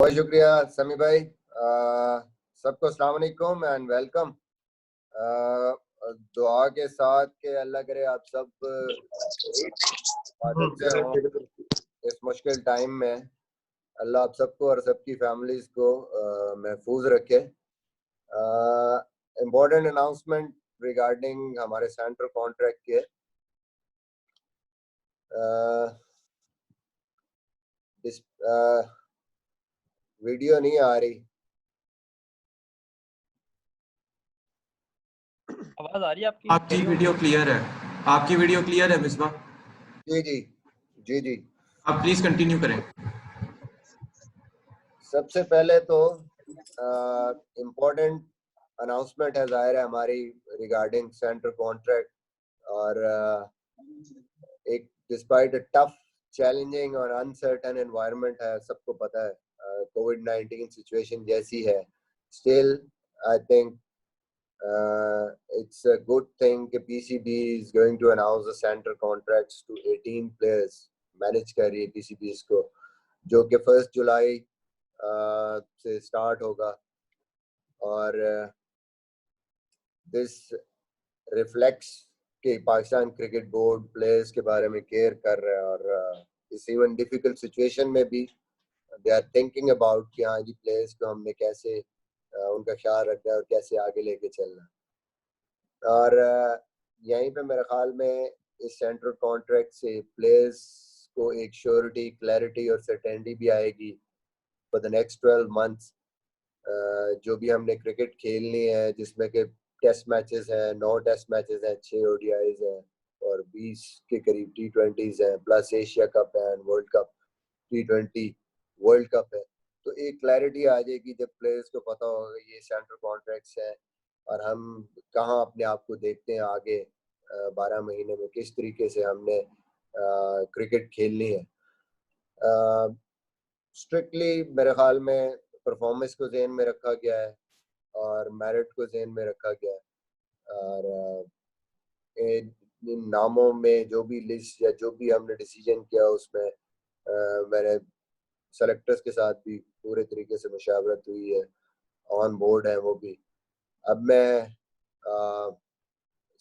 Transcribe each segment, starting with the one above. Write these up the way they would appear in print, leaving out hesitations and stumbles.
बहुत शुक्रिया समी भाई। सबको अस्सलाम वालेकुम एंड वेलकम। दुआ के साथ के अल्लाह करे आप सब मदद से हों इस मुश्किल टाइम में। अल्लाह आप सबको और सबकी फैमिलीज को महफूज रखे। इम्पोर्टेंट अनाउंसमेंट रिगार्डिंग हमारे सेंटर कॉन्ट्रैक्ट के वीडियो नहीं आ रही। आवाज आ रही है आपकी? आपकी वीडियो क्लियर है। आपकी वीडियो क्लियर है मिसबा। जी जी जी जी, आप प्लीज कंटिन्यू करें। सबसे पहले तो इम्पोर्टेंट अनाउंसमेंट है जाहिर है हमारी रिगार्डिंग सेंटर कॉन्ट्रैक्ट। और एक डिस्पाइट अ टफ चैलेंजिंग और अनसर्टन एनवायरनमेंट है, सबको पता है कोविड-19 सिचुएशन जैसी है। Still I think it's a good thing कि PCB is going to announce the center contracts to 18 players manage कर रही है PCBs को, जो कि 1 जुलाई से स्टार्ट होगा। और दिस रिफ्लेक्ट्स कि पाकिस्तान क्रिकेट बोर्ड प्लेयर्स के बारे में केयर कर रहा है और इस इवन डिफिकल्ट सिचुएशन में भी दे आर थिंकिंग अबाउट कि हाँ जी प्लेयर्स को हमने कैसे उनका ख्याल रखना है और कैसे आगे लेके चलना है। और यहीं पे मेरे ख्याल में इस सेंट्रल कॉन्ट्रैक्ट से प्लेयर्स को एक श्योरिटी, क्लैरिटी और सर्टेनिटी भी आएगी फॉर द नेक्स्ट 12 मंथ्स। जो भी हमने क्रिकेट खेलनी है जिसमें कि टेस्ट मैचेस हैं, 9 टेस्ट मैचेस हैं, 6 ओडीआईज हैं और 20 के करीब T20s हैं, प्लस एशिया कप है, world cup, T20 world cup है। तो एक क्लैरिटी आ जाएगी जब प्लेयर्स को पता होगा ये सेंट्रल कॉन्ट्रैक्ट्स हैं और हम कहाँ अपने आप को देखते हैं आगे 12 महीने में, किस तरीके से हमने क्रिकेट खेलनी है। स्ट्रिक्टली मेरे ख्याल में परफॉर्मेंस को ज़हन में रखा गया है और मेरिट को ज़हन में रखा गया है। और इन नामों में जो भी लिस्ट या जो भी हमने डिसीजन किया उसमें मेरे सेलेक्टर्स के साथ भी पूरे तरीके से मुशावरत हुई है, ऑन बोर्ड है वो भी। अब मैं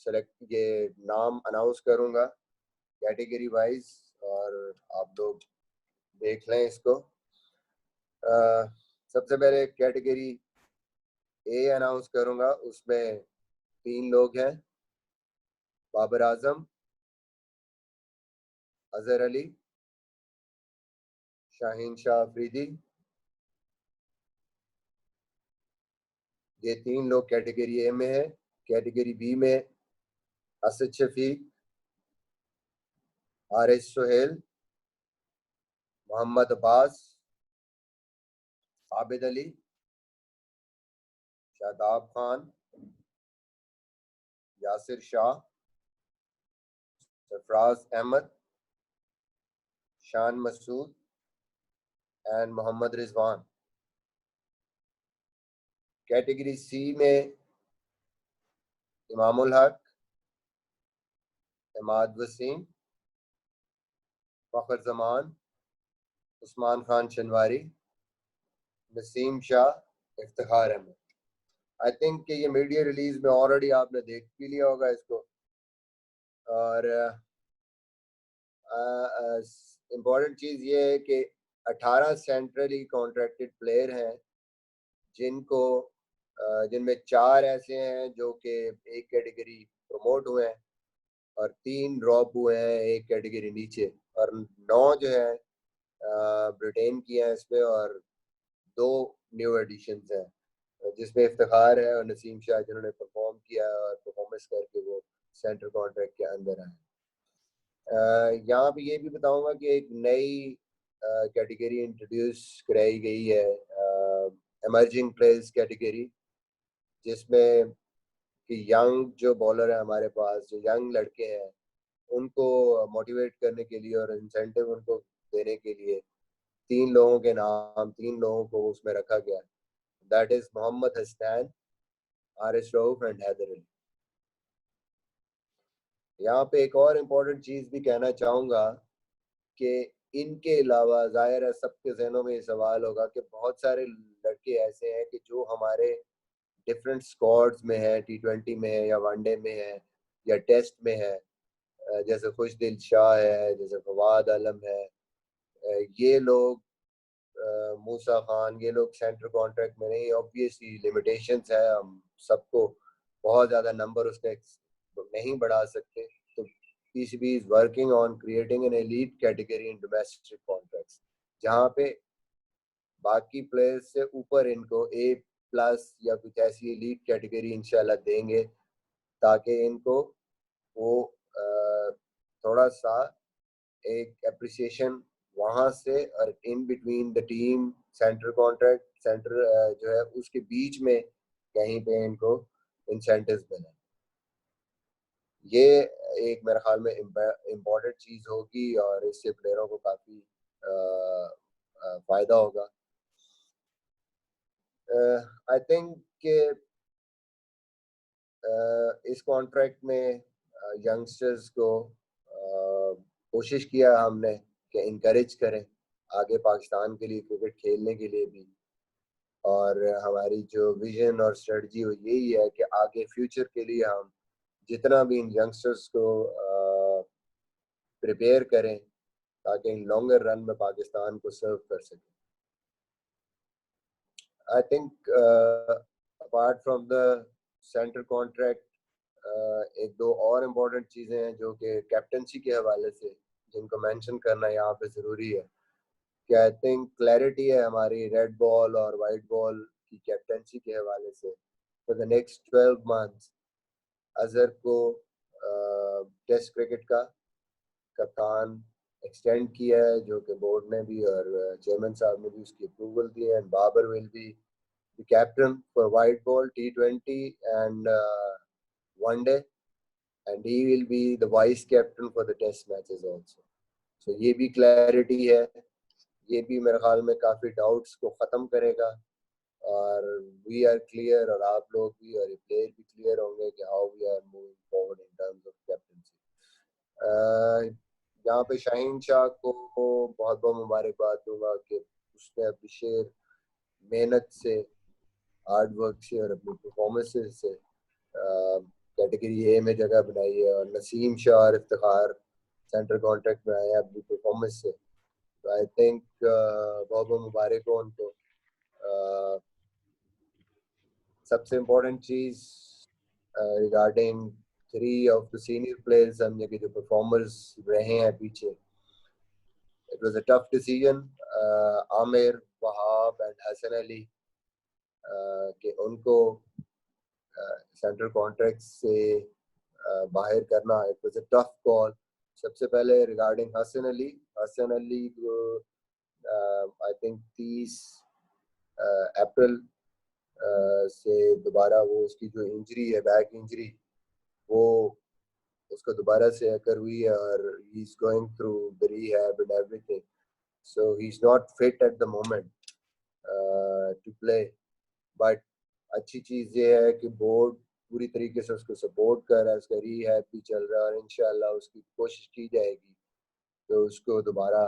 सेलेक्ट ये नाम अनाउंस करूंगा कैटेगरी वाइज और आप लोग देख लें इसको। सबसे पहले कैटेगरी ए अनाउंस करूंगा, उसमें 3 लोग हैं, बाबर आजम, अजहर अली, शाहीन शाह अफरीदी। ये 3 लोग कैटेगरी ए में है। कैटेगरी बी में Asad Shafiq, Haris Suhail, Mohammad Abbas, Abid Ali, Shadab Khan, Yasir Shah, Sarfaraz Ahmed, Shan Masood and Mohammad Rizwan. Category C में इमामुल हक, इमाद वसीम, फखर जमान, उस्मान खान शनवारी, नसीम शाह, इफ्तिखार अहमद। आई थिंक कि ये मीडिया रिलीज में ऑलरेडी आपने देख भी लिया होगा इसको। और इम्पोर्टेंट चीज़ ये है कि 18 सेंट्रली कॉन्ट्रैक्टेड प्लेयर हैं जिनको जिनमें 4 ऐसे हैं जो कि एक कैटेगरी प्रमोट हुए हैं और 3 ड्रॉप हुए हैं एक कैटेगरी नीचे, और 9 जो है ब्रिटेन की हैं इसमें और 2 न्यू एडिशंस हैं जिसमें इफ्तिखार है और नसीम शाह जिन्होंने परफॉर्म किया और परफॉर्मेंस करके वो सेंट्रल कॉन्ट्रैक्ट के अंदर आए। यहाँ पे ये भी बताऊंगा कि एक नई कैटेगरी इंट्रोड्यूस कराई गई है, इमर्जिंग प्लेयर्स कैटेगरी, जिसमें कि यंग जो बॉलर है हमारे पास, जो यंग लड़के हैं उनको मोटिवेट करने के लिए और इंसेंटिव उनको देने के लिए 3 लोगों के नाम, 3 लोगों को उसमें रखा गया। That is Mohammad Hasnain, Haris Rauf and Haider Ali. यहाँ पे एक और इम्पोर्टेंट चीज़ भी कहना चाहूँगा कि इनके अलावा ज़ाहिर है सबके जहनों में ये सवाल होगा कि बहुत सारे लड़के ऐसे हैं कि जो हमारे डिफरेंट स्क्वाड्स में है, T20 में है या वनडे में है या टेस्ट में है, जैसे खुशदिल शाह है, जैसे फवाद आलम है, ये लोग, मूसा खान, ये लोग सेंटर कॉन्ट्रैक्ट में नहीं। ऑब्वियसली लिमिटेशंस है, हम सबको बहुत ज़्यादा नंबर उसका नहीं बढ़ा सकते। तो PCB is working on creating an elite category in domestic contracts, जहाँ पे बाकी प्लेयर्स से ऊपर इनको A+ या कुछ ऐसी एलीट कैटेगरी इंशाल्लाह देंगे, ताकि इनको वो थोड़ा सा एक अप्रिसिएशन वहां से, और in between the team centre contract centre जो है उसके बीच में कहीं पे इनको इंसेंटिव्स मिले। ये एक मेरे ख्याल में इम्पोर्टेंट चीज होगी और इससे प्लेयरों को काफी फायदा होगा। आई थिंक कि इस कॉन्ट्रैक्ट में यंगस्टर्स को कोशिश किया हमने कि इनकरेज करें आगे पाकिस्तान के लिए क्रिकेट खेलने के लिए भी, और हमारी जो विजन और स्ट्रेटजी हो यही है कि आगे फ्यूचर के लिए हम जितना भी इन यंगस्टर्स को प्रिपेयर करें ताकि इन लॉन्गर रन में पाकिस्तान को सर्व कर सकें। I think apart from the centre contract, एक दो और इम्पोर्टेंट चीज़ें हैं जो कि कैप्टनसी के हवाले से जिनको मेंशन करना यहाँ पे ज़रूरी है कि आई थिंक क्लैरिटी है हमारी रेड बॉल और वाइट बॉल की कैप्टनसी के हवाले से। For the next 12 months Azhar को टेस्ट क्रिकेट का कप्तान एक्सटेंड किया है, जो कि बोर्ड ने भी और चेयरमैन साहब ने भी उसकी अप्रूवल दी है। And Babar will be the captain for white ball T20 and one day, and he will be the vice captain for the test matches also. So ये भी क्लैरिटी है, ये भी मेरे ख्याल में काफ़ी डाउट्स को ख़त्म करेगा, और वी आर क्लियर, और आप लोग भी और प्लेयर भी क्लियर होंगे कि how we are moving forward in terms of captaincy. यहाँ पे शाहीन शाह को बहुत बहुत मुबारकबाद दूंगा कि उसने अपनी शेर मेहनत से, हार्ड वर्क से और अपनी परफॉर्मेंसेस से कैटेगरी ए में जगह बनाई है, और नसीम शाह और इफ्तिखार सेंटर कॉन्ट्रैक्ट में आए हैं अपनी परफॉर्मेंस से। तो आई थिंक बहुत बहुत मुबारक हो उनको। सबसे इम्पोर्टेंट चीज़ regarding 3 of the senior players हमने के जो परफॉर्मर्स रहे हैं पीछे, it was a tough decision, Amir, Wahab and Hasan Ali, कि उनको सेंट्रल कॉन्ट्रैक्ट से बाहर करना। It was a tough call. सबसे पहले रिगार्डिंग हसन अली को आई थिंक 30 अप्रैल से दोबारा वो उसकी जो इंजरी है, बैक इंजरी, वो उसको दोबारा से अकर हुई है, और he is going through the rehab and everything, so he is not fit at the moment to play. But अच्छी चीज़ ये है कि बोर्ड पूरी तरीके से उसको सपोर्ट कर रहा है, उसका रिहैब भी चल रहा है, और इंशाल्लाह उसकी कोशिश की जाएगी तो उसको दोबारा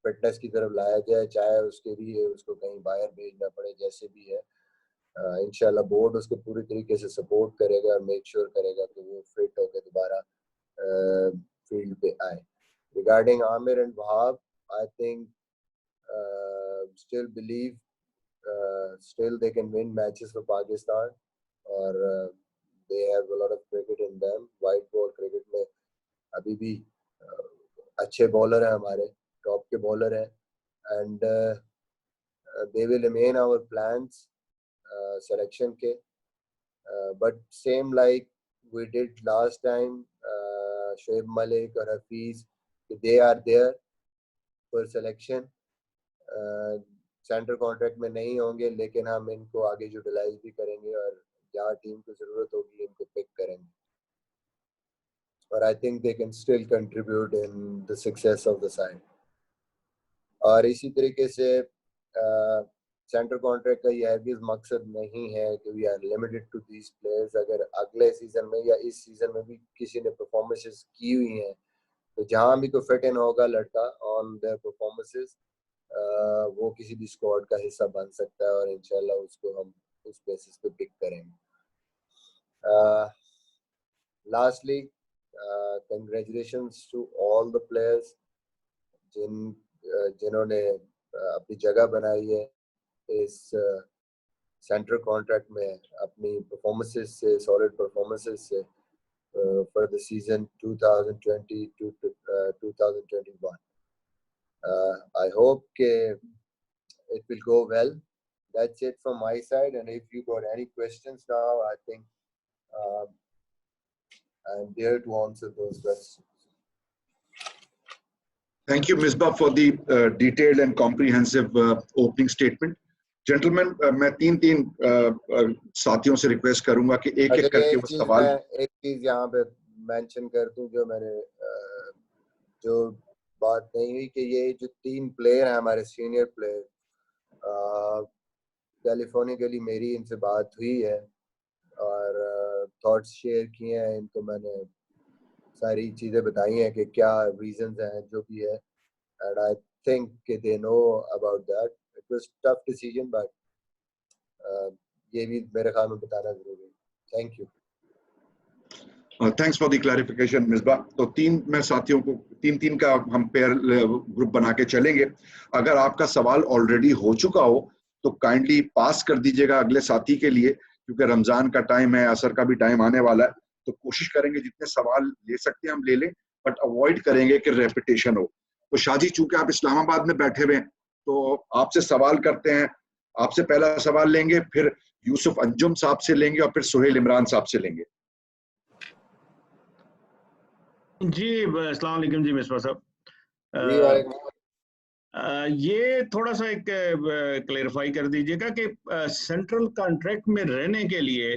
फिटनेस की तरफ लाया जाए, चाहे उसके लिए उसको कहीं बाहर भेजना पड़े, जैसे भी है। इंशाल्लाह बोर्ड उसको पूरी तरीके से सपोर्ट करेगा और मेक श्योर करेगा कि वो फिट होकर दोबारा फील्ड पे आए। Regarding Aamir and Wahab, I think still believe still they can win matches for Pakistan, और they have a lot of cricket in them. White ball cricket में अभी भी अच्छे बॉलर हैं, हमारे टॉप के बॉलर हैं, and they will remain our plans selection के, but same like we did last time, Shoaib Malik और Hafeez, they are there for selection. Centre contract में नहीं होंगे, लेकिन हम इनको आगे यूटिलाइज भी करेंगे और जहाँ टीम को जरूरत होगी इनको पिक करेंगे, और आई think they can still contribute in the success of the side. और इसी तरीके से सेंटर कॉन्ट्रैक्ट का यह भी मकसद नहीं है कि we are limited to these players. अगर अगले सीजन में या इस सीजन में भी किसी ने परफॉर्मेंसेस की हुई हैं तो जहाँ भी कोई फिट इन होगा लड़का ऑन देयर परफॉर्मेंसेस, वो किसी भी स्क्वाड का हिस्सा बन सकता है और इंशाल्लाह उसको हम उस बेसिस पे पिक करेंगे. Lastly, congratulations to all the players जिन्होंने अपनी जगह बनाई है इस सेंट्रल कॉन्ट्रैक्ट में अपनी परफॉर्मेंसेस से, सॉलिड परफॉर्मेंसेस से for the season 2020 to 2021. I hope it will go well. That's it from my side. And if you got any questions now, I think I'm there to answer those questions. Thank you, Misbah, for the detailed and comprehensive opening statement. Gentlemen, मैं तीन साथियों से request करूंगा कि एक-एक करके वो सवाल. एक चीज यहाँ पे मेंशन कर दूं जो मैंने जो बात नहीं हुई कि ये जो 3 प्लेयर हैं हमारे सीनियर प्लेयर, कैलिफोर्निया मेरी इनसे बात हुई है और थॉट्स शेयर किए हैं. इनको मैंने सारी चीज़ें बताई हैं कि क्या रीजंस हैं जो भी है, एंड आई थिंक कि they know about that. It was tough decision but ये भी मेरे ख्याल में बताना जरूरी है. Thank you. Thanks for the clarification Misbah. तो मैं साथियों को तीन का हम पेयर ग्रुप बना के चलेंगे. अगर आपका सवाल ऑलरेडी हो चुका हो तो काइंडली पास कर दीजिएगा अगले साथी के लिए, क्योंकि रमजान का टाइम है, असर का भी टाइम आने वाला है. तो कोशिश करेंगे जितने सवाल ले सकते हैं हम ले लें, बट अवॉइड करेंगे कि रेपिटेशन हो. तो शाजी, चूंकि आप इस्लामाबाद में बैठे हुए हैं तो आपसे सवाल करते हैं. आपसे पहला सवाल लेंगे, फिर यूसुफ अंजुम साहब से लेंगे और फिर सुहेल इमरान साहब से लेंगे. जी अस्सलाम वालेकुम जी मिसबा साहब. जी वालेकुम. ये थोड़ा सा एक क्लेरिफाई कर दीजिएगा कि सेंट्रल कॉन्ट्रैक्ट में रहने के लिए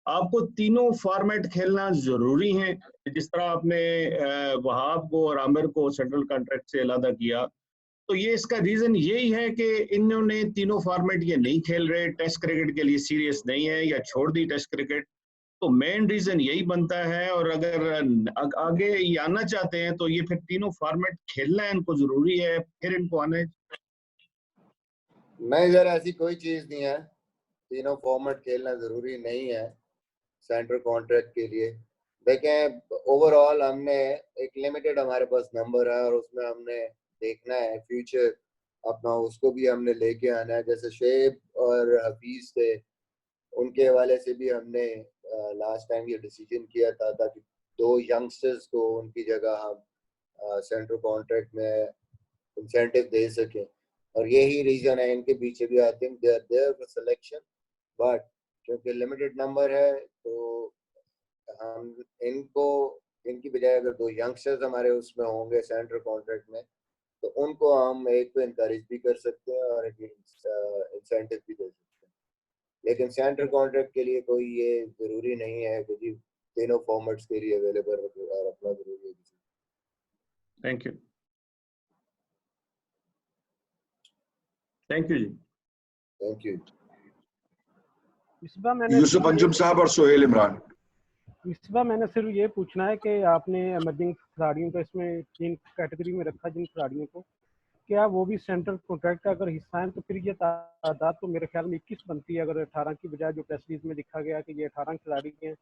आपको तीनों फॉर्मेट खेलना जरूरी है. जिस तरह आपने वहाब को और आमिर को सेंट्रल कॉन्ट्रैक्ट से अलग किया, तो ये इसका रीजन यही है कि इन्होंने तीनों फॉर्मेट ये नहीं खेल रहे, टेस्ट क्रिकेट के लिए सीरियस नहीं है या छोड़ दी टेस्ट क्रिकेट. तो मेन रीजन यही बनता है. और अगर आगे ये आना चाहते हैं तो ये फिर तीनों फॉर्मेट खेलना इनको जरूरी है, फिर इनको आने. नहीं सर, ऐसी कोई चीज नहीं है. तीनों फॉर्मेट खेलना जरूरी नहीं है सेंट्रल कॉन्ट्रैक्ट के लिए. देखें, ओवरऑल हमने एक लिमिटेड हमारे पास नंबर है और उसमें हमने देखना है फ्यूचर अपना, उसको भी हमने लेके आना है. जैसे शेब और हफीज थे, उनके हवाले से भी हमने लास्ट टाइम ये डिसीजन किया था ताकि 2 यंगस्टर्स को उनकी जगह हम सेंट्रल कॉन्ट्रैक्ट में इंसेंटिव दे सकें. और यही रीजन है इनके पीछे भी. I think they are there for selection, but क्योंकि लिमिटेड नंबर है तो हम इनकी बजाय अगर 2 यंगस्टर्स हमारे उसमें होंगे सेंट्रल कॉन्ट्रैक्ट में तो उनको हम एक तो इनकरेज भी कर सकते हैं और इंसेंटिव भी दे सकते हैं. लेकिन सेंट्रल कॉन्ट्रैक्ट के लिए कोई ये जरूरी नहीं है कि जी तीनों फॉर्मेट्स के लिए अवेलेबल रखना जरूरी है. Thank you. थैंक यू जी. Thank you. यूसुफ अंजुम साहब और सुहेल इमरान. इस बार मैंने सिर्फ ये पूछना है कि आपने एमर्जिंग खिलाड़ियों को इसमें 3 कैटेगरी में रखा, जिन खिलाड़ियों को, क्या वो भी सेंट्रल कॉन्ट्रैक्ट का अगर हिस्सा है? तो फिर ये तादाद तो मेरे ख्याल में 21 बनती है, अगर 18 की बजाय जो प्रेस रिलीज में लिखा गया कि ये 18 खिलाड़ी हैं.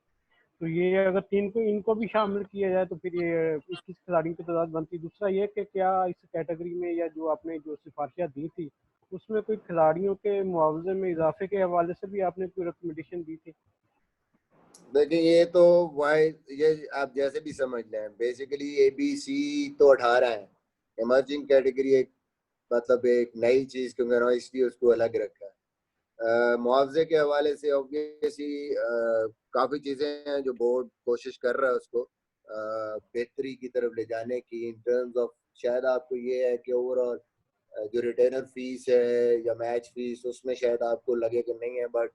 तो ये अगर 3 को इनको भी शामिल किया जाए तो फिर ये 21 खिलाड़ियों की तादाद बनती. दूसरा ये कि क्या इस कैटेगरी में या जो आपने जो सिफारिशें दी थी उसमें कोई खिलाड़ियों के मुआवजे में इजाफे के हवाले से भी आपने कोई रिकमेंडेशन दी थी? देखिए, ये तो ये आप जैसे भी समझ लें, बेसिकली ABC तो 18 है. इमर्जिंग कैटेगरी एक मतलब एक नई चीज क्योंकि ना इसलिए उसको अलग रखा है. मुआवजे के हवाले से ऑब्वियसली काफ़ी चीज़ें हैं जो बोर्ड कोशिश कर रहा है उसको बेहतरी की तरफ ले जाने की. इन टर्म्स ऑफ शायद आपको ये है कि ओवरऑल जो रिटेनर फीस है या मैच फीस उसमें शायद आपको लगे कि नहीं है, बट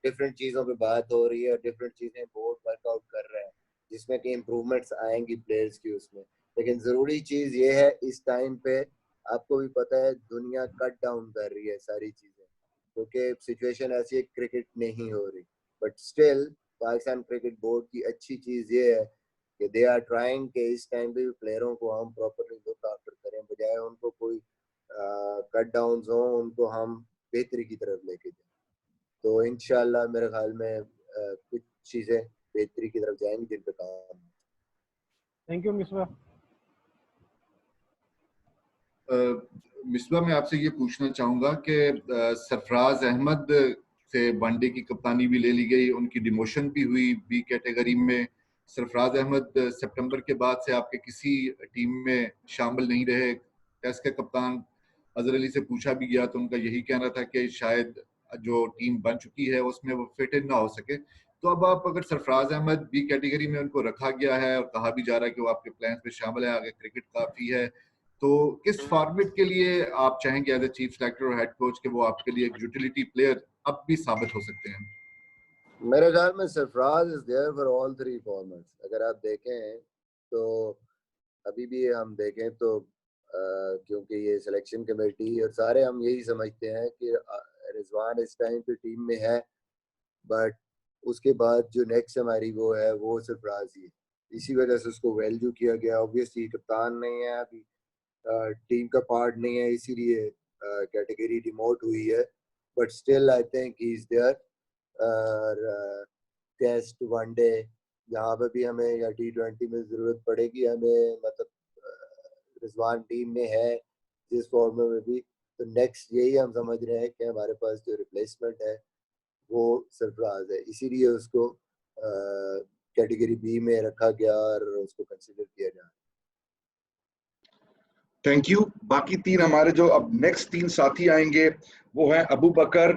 डिफरेंट चीज़ों पे बात हो रही है, डिफरेंट चीज़ें बोर्ड वर्कआउट कर रहे हैं जिसमें कि इम्प्रूवमेंट्स आएंगी प्लेयर्स की उसमें. लेकिन ज़रूरी चीज़ ये है इस टाइम पे आपको भी पता है दुनिया कट डाउन कर रही है सारी चीज़ें क्योंकि सिचुएशन ऐसी है क्रिकेट नहीं हो रही. But still Pakistan cricket board की अच्छी चीज़ ये है कि दे आर ट्राइंग कि इस टाइम पे भी प्लेयरों को हम प्रॉपरली लुक आफ्टर करें, बजाय उनको कोई कट डाउन हो उनको हम बेहतरी की तरफ लेके जाएं। तो इंशाल्लाह मेरे ख्याल में कुछ चीज़ें बेहतरी की तरफ जाएंगी जिन पे काम। Thank you Misbah. मिसबा मैं आपसे ये पूछना चाहूँगा कि सरफराज अहमद से वनडे की कप्तानी भी ले ली गई, उनकी डिमोशन भी हुई बी कैटेगरी में। सरफराज अहमद सितंबर के बाद से आपके किसी टीम में शामिल नहीं रहे। टेस्ट के कप्तान अजहर अली से पूछा भी गया तो उनका यही कहना था कि शायद जो टीम बन चुकी है उसमें वो फिट इन ना हो सके। तो अब आप अगर सरफराज अहमद बी कैटेगरी में उनको रखा गया है और कहा भी जा रहा है कि वो आपके प्लान्स में शामिल है, आगे क्रिकेट काफी है, तो किस फॉर्मेट के लिए आप चाहेंगे एज ए चीफ सेलेक्टर और हेड कोच कि वो आपके लिए एक यूटिलिटी प्लेयर अब भी साबित हो सकते हैं? मेरे ख्याल में Sarfaraz is there for all three formats. अगर आप देखें तो अभी भी हम देखें तो क्योंकि ये सिलेक्शन कमेटी और सारे हम यही समझते हैं कि रिजवान इस टाइम पे टीम में है, बट उसके बाद जो नेक्स्ट हमारी वो है वो सरफराज ही है। इसी वजह से उसको वैल्यू किया गया। ऑब्वियसली कप्तान नहीं है अभी, टीम का पार्ट नहीं है, इसीलिए कैटेगरी डिमोट हुई है, but still I think he is there. Test one day जहाँ पे भी हमें या T20 में ज़रूरत पड़ेगी हमें, मतलब रिजवान टीम में है जिस फॉर्म में भी, तो नेक्स्ट यही हम समझ रहे हैं कि हमारे पास जो रिप्लेसमेंट है वो सरफराज है, इसीलिए उसको कैटेगरी बी में रखा गया और उसको कंसिडर किया जा रहा है। Thank you. बाकी तीन हमारे जो अब नेक्स्ट तीन साथी आएंगे वो हैं अबू बकर,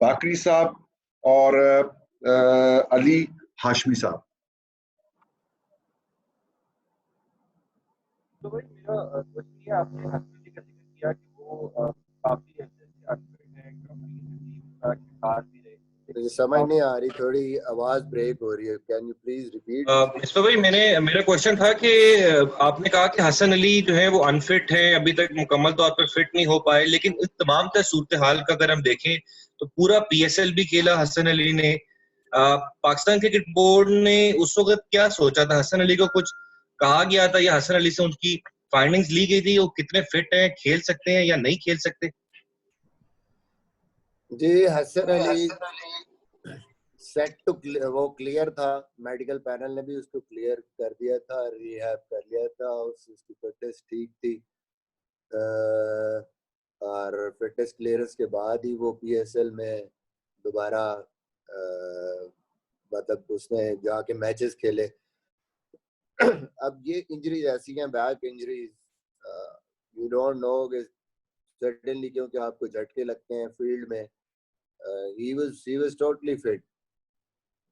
बाकरी साहब और अली हाशमी साहब। तो भाई मेरा क्वेश्चन ये, आपने हसन का जिक्र किया कि वो काफी अच्छे से अनफिट है, टीम के पास भी रहे। मुझे समझ नहीं आ रही, थोड़ी आवाज ब्रेक हो रही है, can you please repeat? Mister भाई मेरा क्वेश्चन था कि आपने कहा कि हसन अली जो है वो अनफिट है, अभी तक मुकम्मल तौर पर फिट नहीं हो पाए, लेकिन इस तमाम सूरत हाल का अगर हम देखें तो पूरा PSL भी खेला हसन अली ने। पाकिस्तान क्रिकेट बोर्ड ने उस वक्त क्या सोचा था? हसन अली को कुछ कहा गया था या हसन अली से उनकी फाइंडिंग्स ली गई थी, वो कितने फिट हैं, खेल सकते हैं या नहीं खेल सकते? जी हसन अली सेट टू वो क्लियर था, मेडिकल पैनल ने भी उसको क्लियर कर दिया था, रिहैब कर लिया था, उसकी फिटनेस ठीक थी और फिटनेस क्लियरेंस के बाद ही वो PSL में दोबारा मतलब उसने जाके मैचेस खेले। अब ये इंजरीज ऐसी हैं, back injuries, you don't know कि सडनली क्योंकि आपको झटके लगते हैं फील्ड में। ही वाज टोटली फिट,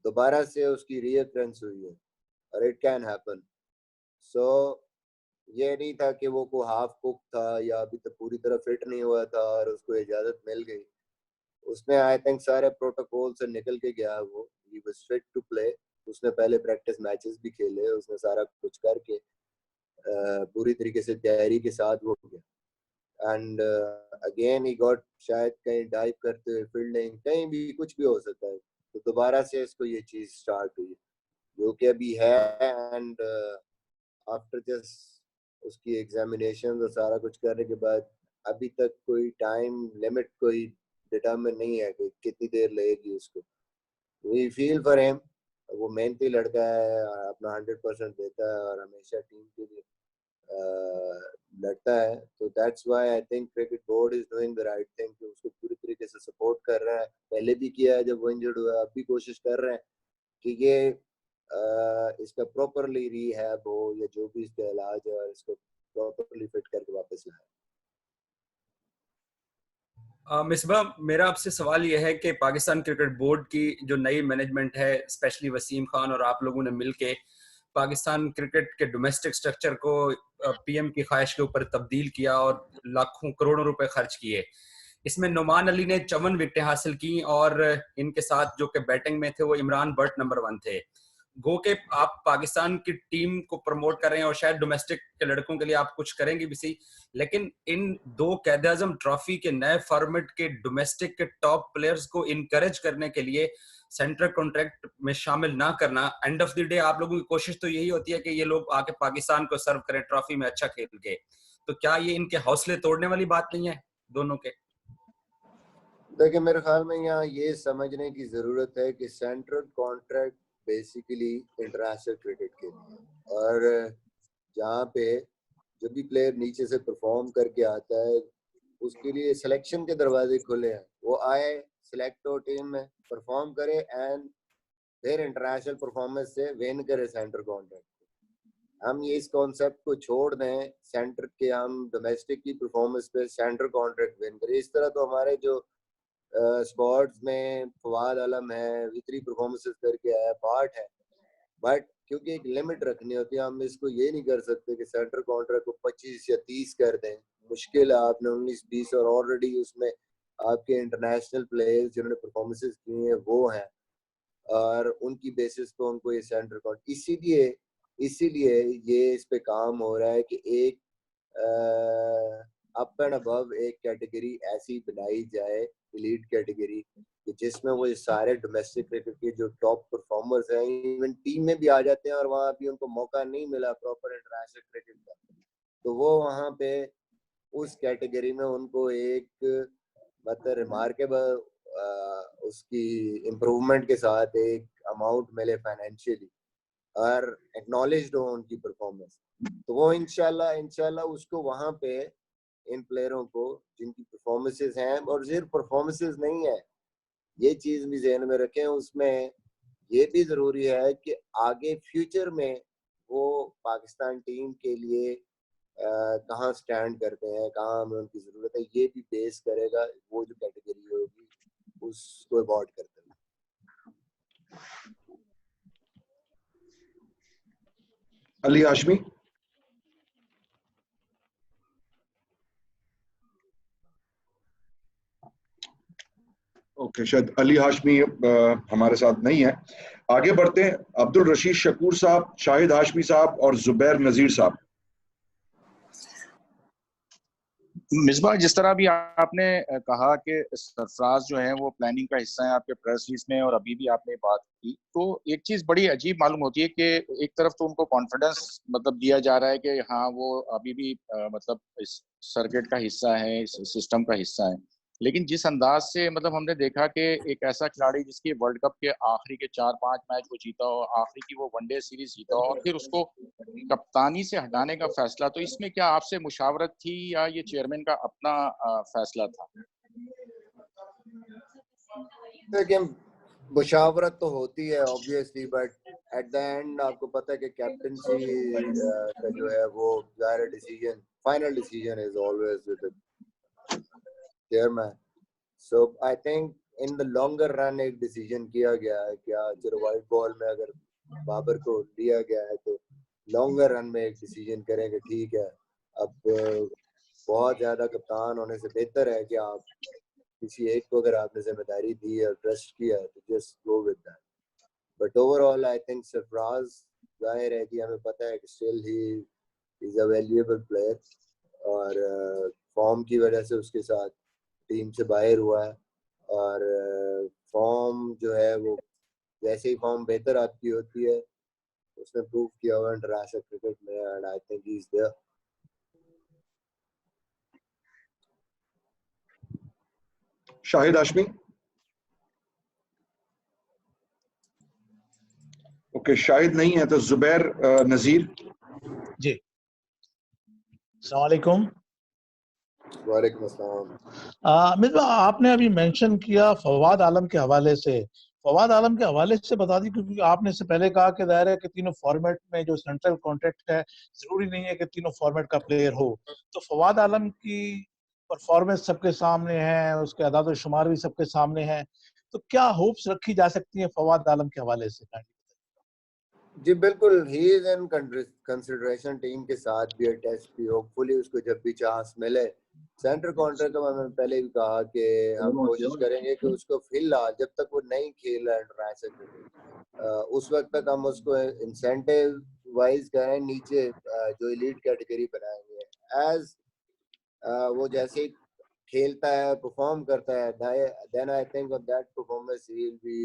दोबारा से उसकी रीअकरेंस हुई है और इट कैन हैपन। सो ये नहीं था कि वो को हाफ कुक था या अभी तक पूरी तरह फिट नहीं हुआ था और उसको इजाजत मिल गई। उसने आई थिंक सारे प्रोटोकॉल से निकल के गया, वो he was fit to play. उसने पहले प्रैक्टिस मैचेस भी खेले, उसने सारा कुछ करके पूरी तरीके से तैयारी के साथ वो गया। एंड अगेन ही गॉट, शायद कहीं डाइव करते हुए फील्डिंग, कहीं भी कुछ भी हो सकता है, तो दोबारा से इसको ये चीज स्टार्ट हुई जो कि अभी है। एंड आफ्टर जस्ट उसकी एग्जामिनेशन और सारा कुछ करने के बाद अभी तक कोई टाइम लिमिट कोई डिटरमिन नहीं है कि कितनी देर लगेगी उसको। वी फील फॉर हिम, वो मेहनती लड़का है, अपना 100% देता है और हमेशा टीम के लिए लड़ता है। तो that's why I think cricket board is doing the right thing कि उसको पूरी तरीके से सपोर्ट कर रहा है। पहले भी किया है जब वो इंजर्ड हुआ, अब भी कोशिश कर रहे हैं कि ये इसका प्रॉपरली रीहैब हो या जो भी इसका इलाज है और इसको प्रॉपरली फिट करके वापस लाए। मिसबा, मेरा आपसे सवाल यह है कि पाकिस्तान क्रिकेट बोर्ड की जो नई मैनेजमेंट है, स्पेशली वसीम खान और आप लोगों ने मिलके पाकिस्तान क्रिकेट के डोमेस्टिक स्ट्रक्चर को PM की ख्वाहिश के ऊपर तब्दील किया और लाखों करोड़ों रुपए खर्च किए। इसमें नुमान अली ने 54 विकेटें हासिल की और इनके साथ जो कि बैटिंग में थे वो इमरान बट नंबर 1 थे। गो के आप पाकिस्तान की टीम को प्रमोट कर रहे हैं और शायद डोमेस्टिक के लड़कों के लिए आप कुछ करेंगे भी सही, लेकिन इन 2 कायद-ए-आज़म ट्रॉफी के नए फॉर्मेट के डोमेस्टिक के टॉप प्लेयर्स को इनकरेज करने के लिए सेंट्रल कॉन्ट्रैक्ट में शामिल ना करना, एंड ऑफ द डे आप लोगों की कोशिश तो यही होती है कि ये लोग आके पाकिस्तान को सर्व करें ट्रॉफी में अच्छा खेल के, तो क्या ये इनके हौसले तोड़ने वाली बात नहीं है दोनों के? देखिए, मेरे ख्याल में यहाँ ये समझने की जरूरत है कि central contract basically international cricket के लिए, और जहाँ पे जो भी प्लेयर नीचे से परफॉर्म करके आता है उसके लिए सिलेक्शन के दरवाजे खुले हैं, वो आए, सिलेक्ट हो टीम में, परफॉर्म करे एंड फिर इंटरनेशनल परफॉर्मेंस से विन करे सेंट्रल कॉन्ट्रैक्ट। हम ये इस कॉन्सेप्ट को छोड़ दें सेंटर के, हम डोमेस्टिक की परफॉर्मेंस पे सेंट्रल कॉन्ट्रैक्ट विन करें। इस तरह तो हमारे जो स्क्वाड्स में फवाद आलम है, वितरी परफॉर्मेंसेस करके आया, पार्ट है, बट क्योंकि एक लिमिट रखनी होती है, हम इसको ये नहीं कर सकते कि सेंट्रल कॉन्ट्रैक्ट को 25 या 30 कर दें। मुश्किल है, आपने 19-20 और ऑलरेडी उसमें आपके इंटरनेशनल प्लेयर्स जिन्होंने परफॉर्मेंसेस की हैं वो हैं, और उनकी बेसिस पे उनको ये सेंट्रल कॉन्ट्रैक्ट, इसीलिए ये इस पे काम हो रहा है कि एक अप एंड अबव एक कैटेगरी ऐसी बनाई जाए, एलीट कैटेगरी, कि जिसमें वो सारे डोमेस्टिक क्रिकेट के जो टॉप परफॉर्मर्स हैं इवन टीम में भी आ जाते हैं और वहाँ भी उनको मौका नहीं मिला प्रॉपर इंटरनेशनल क्रिकेट का, तो वो वहाँ पे उस कैटेगरी में उनको एक मतलब रिमार्केबल उसकी इम्प्रूवमेंट के साथ एक अमाउंट मिले फाइनेंशियली और एक्नॉलेज्ड हो उनकी परफॉर्मेंस, तो वो इंशाल्लाह उसको वहाँ पे इन प्लेयरों को जिनकी परफॉर्मेंसेस हैं, और सिर्फ परफॉर्मेंसेस नहीं है, ये चीज भी ज़हन में रखें, उसमें ये भी जरूरी है कि आगे फ्यूचर में वो पाकिस्तान टीम के लिए कहाँ स्टैंड करते हैं, कहाँ हमें उनकी जरूरत है, ये भी बेस करेगा वो जो कैटेगरी होगी उसको अवॉर्ड करते हैं। अली हाशमी। ओके, शायद अली हाशमी हमारे साथ नहीं है। आगे बढ़ते हैं, अब्दुल रशीद शकूर साहब, शाहिद हाशमी साहब और जुबैर नजीर साहब। मिसबा, जिस तरह भी आपने कहा कि सरफराज जो है वो प्लानिंग का हिस्सा है आपके प्रेस रिलीज में, और अभी भी आपने बात की, तो एक चीज बड़ी अजीब मालूम होती है कि एक तरफ तो उनको कॉन्फिडेंस मतलब दिया जा रहा है कि हाँ वो अभी भी मतलब इस सर्किट का हिस्सा है, इस सिस्टम का हिस्सा है, लेकिन जिस अंदाज से मतलब हमने देखा कि एक ऐसा खिलाड़ी जिसकी वर्ल्ड कप के आखिरी के 4-5 मैच वो जीता हो, आखिरी की वो वनडे सीरीज जीता हो, और फिर उसको कप्तानी से हटाने का फैसला, तो इसमें क्या आपसे मुशावरत थी या ये चेयरमैन का अपना फैसला था? देखिए, मुशावरत तो होती है obviously, but at the end आपको पता है कि कैप्टनसी का जो है वो ज़ाहिर decision, final decision is always with the chairman. So I think in the longer run एक डिसीजन किया गया है, क्या चलो वाइट बॉल में अगर बाबर को लिया गया है तो लॉन्गर रन में एक डिसीजन करें कि ठीक है, अब बहुत ज़्यादा कप्तान होने से बेहतर है कि आप किसी एक को अगर आपने जिम्मेदारी दी है, ट्रस्ट किया है, तो just go with that. But overall I think Sarfaraz, जाहिर है कि हमें पता है कि still he is a valuable player, और फॉर्म की वजह से उसके साथ टीम से बाहर हुआ है, और फॉर्म जो है वो जैसे ही फॉर्म बेहतर आपकी होती है उसने प्रूव किया हुआ इंटरनेशनल क्रिकेट में, and I think he is there. Shahid Hashmi. Okay, Shahid नहीं है तो जुबैर नजीर जी। अस्सलाम वालेकुम। वालेकुम अस्सलाम। मिसबा, आपने अभी मेंशन किया फवाद आलम के हवाले से, फवाद आलम के हवाले से बता दी, क्योंकि आपने इससे पहले कहा कि जाहिर है कि तीनों फॉर्मेट में जो सेंट्रल कॉन्ट्रैक्ट है जरूरी नहीं है कि तीनों फॉर्मेट का प्लेयर हो, तो फवाद आलम की परफॉर्मेंस सबके सामने है, उसके अदाद शुमार भी सबके सामने है, तो क्या होप्स रखी जा सकती है फवाद आलम के हवाले से? जी बिल्कुल, he is in consideration team के साथ भी, टेस्ट भी, होपफुली उसको जब भी चांस मिले सेंटर कॉन्ट्रैक्ट का मैंने पहले भी कहा कि हम कोशिश करेंगे कि उसको फिलहाल जब तक वो नहीं खेल रहा इंटरनेशनल क्रिकेट उस वक्त तक हम उसको इंसेंटिव वाइज करें, नीचे जो एलीट कैटेगरी बनाएंगे। एज वो जैसे खेलता है, परफॉर्म करता है, then I think on that performance he will be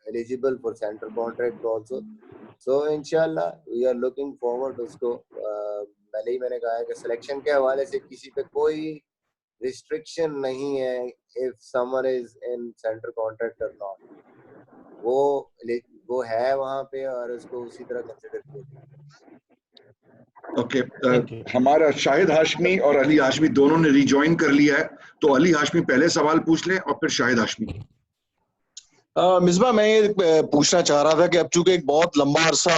eligible for central contract also. So इंशाल्लाह वी आर लुकिंग फॉरवर्ड उसको। पहले ही मैंने कहा है कि सिलेक्शन के हवाले से किसी पे कोई रिस्ट्रिक्शन नहीं है if someone is in central contract और नॉट, वो है वहां पे और उसको उसी तरह कंसिडर किया। ओके हमारा शाहिद हाशमी और अली हाशमी दोनों ने रिजॉइन कर लिया है, तो अली हाशमी पहले सवाल पूछ लें और फिर शाहिद हाशमी। मिसबा मैं ये पूछना चाह रहा था कि अब चूंकि एक बहुत लंबा अरसा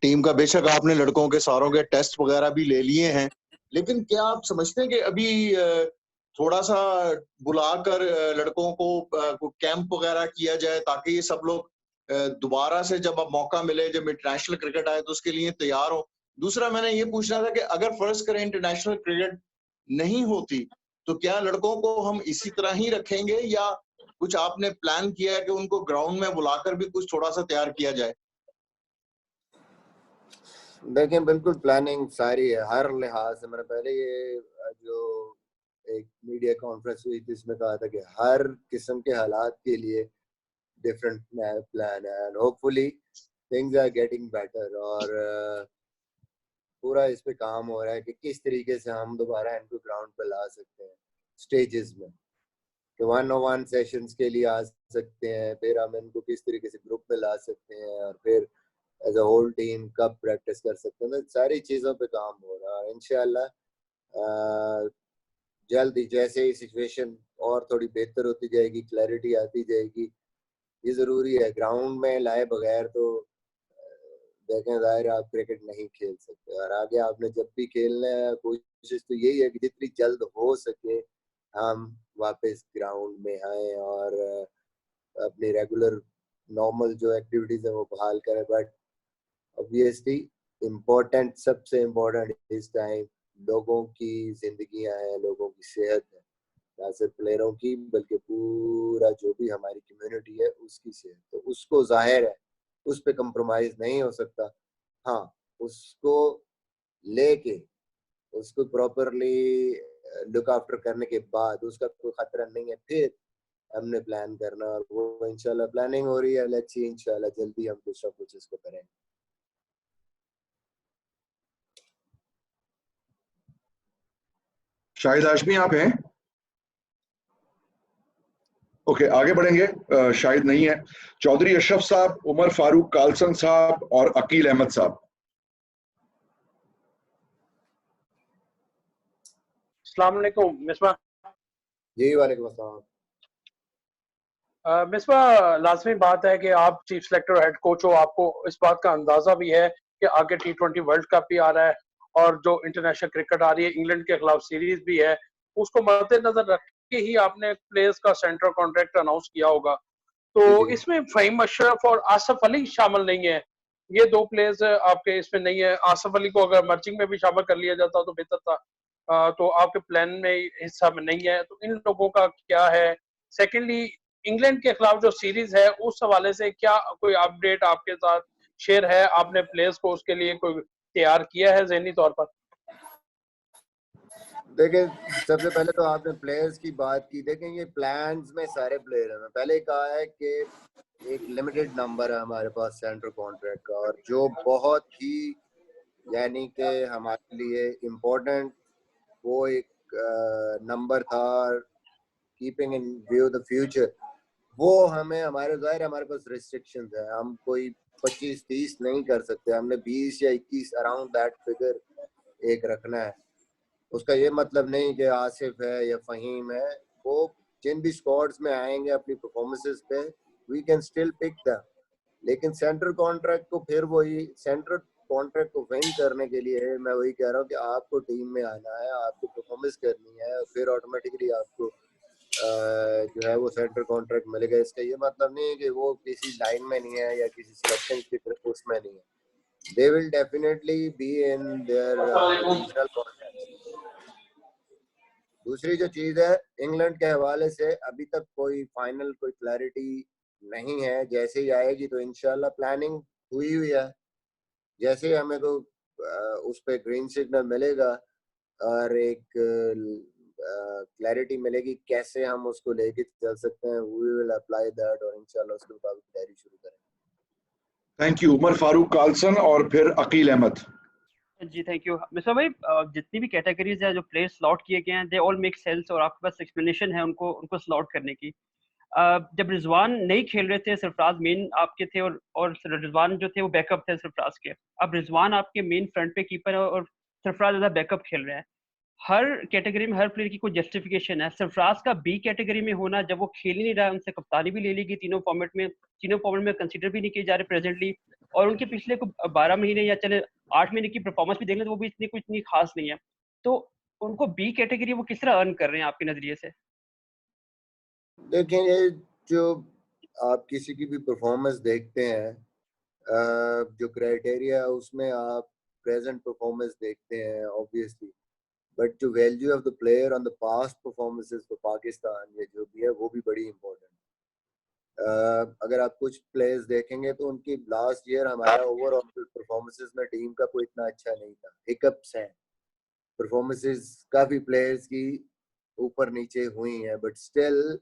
टीम का, बेशक आपने लड़कों के सारों के टेस्ट वगैरह भी ले लिए हैं, लेकिन क्या आप समझते हैं कि अभी थोड़ा सा बुलाकर लड़कों को कैंप वगैरह किया जाए ताकि ये सब लोग दोबारा से जब अब मौका मिले, जब इंटरनेशनल क्रिकेट आए तो उसके लिए तैयार हो। दूसरा मैंने ये पूछना था कि अगर फर्ज करें इंटरनेशनल क्रिकेट नहीं होती तो क्या लड़कों को हम इसी तरह ही रखेंगे या कुछ आपने प्लान किया है कि उनको ग्राउंड में बुलाकर भी कुछ थोड़ा सा तैयार किया जाए? देखें बिल्कुल प्लानिंग सारी है हर लिहाज से। मैंने पहले ये जो एक मीडिया कॉन्फ्रेंस हुई थी इसमें कहा था कि हर किस्म के हालात के लिए डिफरेंट प्लान है and hopefully things are getting better. और पूरा इस पे काम हो रहा है कि किस तरीके से हम दोबारा इनको ग्राउंड पे ला सकते हैं स्टेजेस में, कि 1-on-1 सेशंस के लिए आ सकते हैं, फिर हम इनको किस तरीके से ग्रुप में ला सकते हैं और फिर एज अ होल टीम कब प्रैक्टिस कर सकते हैं। तो सारी चीज़ों पे काम हो रहा है इंशाल्लाह। जल्द ही जैसे ही सिचुएशन और थोड़ी बेहतर होती जाएगी, क्लैरिटी आती जाएगी, ये ज़रूरी है। ग्राउंड में लाए बगैर तो देखें ज़ाहिर आप क्रिकेट नहीं खेल सकते। और आगे आपने जब भी खेलना है कोशिश तो यही है कि जितनी जल्द हो सके हम वापस ग्राउंड में आए और अपनी रेगुलर नॉर्मल जो एक्टिविटीज़ है वो बहाल करें। बट ऑब्वियसली इम्पोर्टेंट, सबसे इम्पोर्टेंट इस टाइम लोगों की जिंदगियां हैं, लोगों की सेहत है, ना सिर्फ प्लेयरों की बल्कि पूरा जो भी हमारी कम्युनिटी है उसकी सेहत। तो उसको जाहिर है उस पर कंप्रोमाइज नहीं हो सकता। हाँ, उसको लेके उसको प्रॉपरली लुक आफ्टर करने के बाद उसका कोई खतरा नहीं है, फिर हमने प्लान करना। और वो इंशाल्लाह प्लानिंग हो रही है। लेट्स सी इंशाल्लाह जल्दी हम कुछ ना कुछ इसको करेंगे। शाहिद हाशमी आप हैं? ओके आगे बढ़ेंगे। शाहिद नहीं है। चौधरी अशरफ साहब, उमर फारूक कालसन साहब और अकील अहमद साहब। अस्सलाम वालेकुम मिसबा। जी वालेकुम अस्सलाम। मिसबा, लाजमी बात है कि आप चीफ सेलेक्टर हेड कोच हो, आपको इस बात का अंदाजा भी है कि आगे T20 वर्ल्ड कप भी आ रहा है और जो इंटरनेशनल क्रिकेट आ रही है, इंग्लैंड के खिलाफ सीरीज भी है, उसको मद्देनजर रख के ही आपने प्लेयर्स का सेंट्रल कॉन्ट्रैक्ट अनाउंस किया होगा। तो इसमें फ़हीम अशरफ और आसिफ अली शामिल नहीं है, ये दो प्लेयर्स आपके इसमें नहीं है। आसिफ अली को अगर मर्जिंग में भी शामिल कर लिया जाता तो बेहतर था। तो आपके प्लान में हिस्सा में नहीं है, तो इन लोगों का क्या है? सेकेंडली, इंग्लैंड के खिलाफ जो सीरीज है उस हवाले से क्या कोई अपडेट आपके साथ शेयर है? आपने प्लेयर्स को उसके लिए कोई तैयार किया है ज़हनी तौर पर? देखें सबसे पहले तो आपने प्लेयर्स की बात की। देखें ये प्लान्स में सारे प्लेयर हैं। मैं पहले कहा है कि एक लिमिटेड नंबर है हमारे पास सेंट्रल कॉन्ट्रैक्ट का, और जो बहुत ही यानी कि हमारे लिए इम्पोर्टेंट वो एक नंबर था, keeping in view the future, वो हमें हमारे ज़ाहिर हमारे पास रिस्ट्रिक्शंस है। हम कोई 25-30 नहीं कर सकते, हमने 20 या 21 अराउंड दैट फिगर एक रखना है। उसका ये मतलब नहीं कि आसिफ है या फ़हीम है, वो जिन भी स्क्वाड्स में आएंगे अपनी परफॉर्मेंसेस पे we can still pick them. लेकिन सेंट्रल कॉन्ट्रैक्ट को फिर वही सेंट्रल कॉन्ट्रैक्ट को विन करने के लिए मैं वही कह रहा हूँ कि आपको टीम में आना है, आपको परफॉर्मेंस करनी है, फिर ऑटोमेटिकली आपको जो है वो सेंट्रल कॉन्ट्रैक्ट मिलेगा। इसका ये मतलब नहीं है कि वो किसी लाइन में नहीं है या किसी सिलेक्शन की तरफ उसमें नहीं है। They will definitely be in their regional contract. दूसरी जो चीज है, इंग्लैंड के हवाले से अभी तक कोई फाइनल कोई क्लैरिटी नहीं है। जैसे ही आएगी तो इंशाल्लाह, प्लानिंग हुई है, जैसे ही हमें को उस पर ग्रीन सिग्नल मिलेगा और एक क्लैरिटी मिलेगी कैसे हम उसको लेके चल सकते हैं, वी विल अप्लाई दैट और इंशाल्लाह उसके मुताबिक तैयारी शुरू करेंगे। Thank you. Umar Farooq Carlson और फिर अकील अहमद। जी थैंक यू मिस्टर भाई। जितनी भी कैटेगरीज है जो प्लेयर स्लॉट किए गए हैं, दे ऑल मेक सेंस और आपके पास एक्सप्लेनेशन है उनको स्लॉट करने की। जब रिजवान नहीं खेल रहे थे, सरफराज मेन आपके थे और रिजवान जो थे वो बैकअप थे सरफराज के। अब रिजवान आपके मेन फ्रंट पे कीपर है और सरफराज ज़्यादा बैकअप खेल रहे हैं। हर कैटेगरी में हर प्लेयर की कोई जस्टिफिकेशन है। सरफराज का बी कैटेगरी में होना, जब वो खेल ही नहीं रहा है, उनसे कप्तानी भी ले ली गई तीनों फॉर्मेट में कंसीडर भी नहीं किए जा रहे प्रेजेंटली, और उनके पिछले 12 महीने या चले 8 महीने की परफॉर्मेंस भी देख लें तो वो भी इतनी खास नहीं है। तो उनको बी कैटेगरी वो किस तरह अर्न कर रहे हैं आपके नजरिए से? देखें, ये जो आप किसी की भी परफॉर्मेंस देखते हैं, जो क्राइटेरिया है उसमें आप प्रेजेंट परफॉर्मेंस देखते हैं ऑब्वियसली, बट जो value of the player on the past performances for Pakistan, ये जो भी है वो भी बड़ी इंपॉर्टेंट। अगर आप कुछ प्लेयर्स देखेंगे तो उनकी लास्ट ईयर हमारा ओवरऑल परफॉर्मेंसेस में टीम का कोई इतना अच्छा नहीं था, हिकअप्स हैं, परफॉर्मेंसेस काफी प्लेयर्स की ऊपर नीचे हुई हैं, but still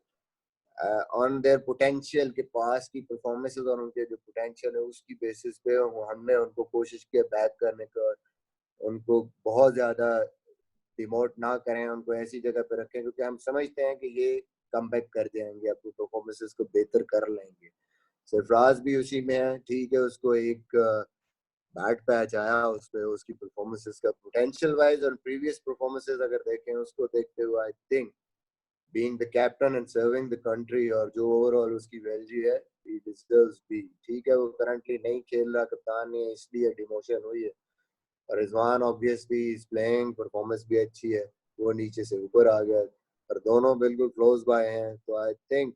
on their potential के पास की परफॉर्मेंसेस और उनके जो पोटेंशियल है उसकी बेसिस पे हमने उनको कोशिश किया बैक करने का, उनको बहुत ज्यादा डिमोट ना करें, उनको ऐसी जगह पे रखें क्योंकि हम समझते हैं कि ये कम बैक कर जाएंगे, अपनी परफॉर्मेंसेस को बेहतर कर लेंगे। सरफराज भी उसी में है, ठीक है, उसको एक बैड पैच आया, उस पर उसकी परफॉर्मेंसेस का पोटेंशियल वाइज और प्रीवियस परफॉर्मेंसेस अगर देखें उसको देखते हुए, I think being the captain and serving the country और जो ओवरऑल उसकी वैल्यू है, ही डिजर्व्स बी। ठीक है, वो करंटली नहीं खेल रहा, कप्तान ने इसलिए डिमोशन हुई है, और Rizwan obviously is playing, performance भी अच्छी है, वो नीचे से ऊपर आ गया और दोनों बिल्कुल क्लोज बाय हैं। तो आई थिंक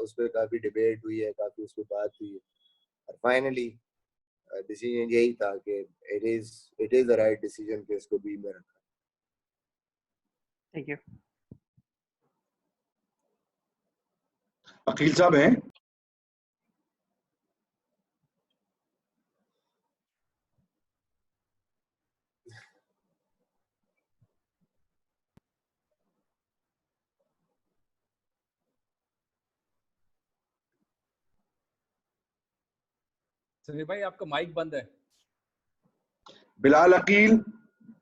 उस पर काफ़ी डिबेट हुई है, काफ़ी उस पर बात हुई है, और फाइनली डिसीजन यही था कि it is the right decision कि इसको बी में रखा। Thank you. अकील साहब हैं? समीर भाई आपका माइक बंद है। बिलाल अकील,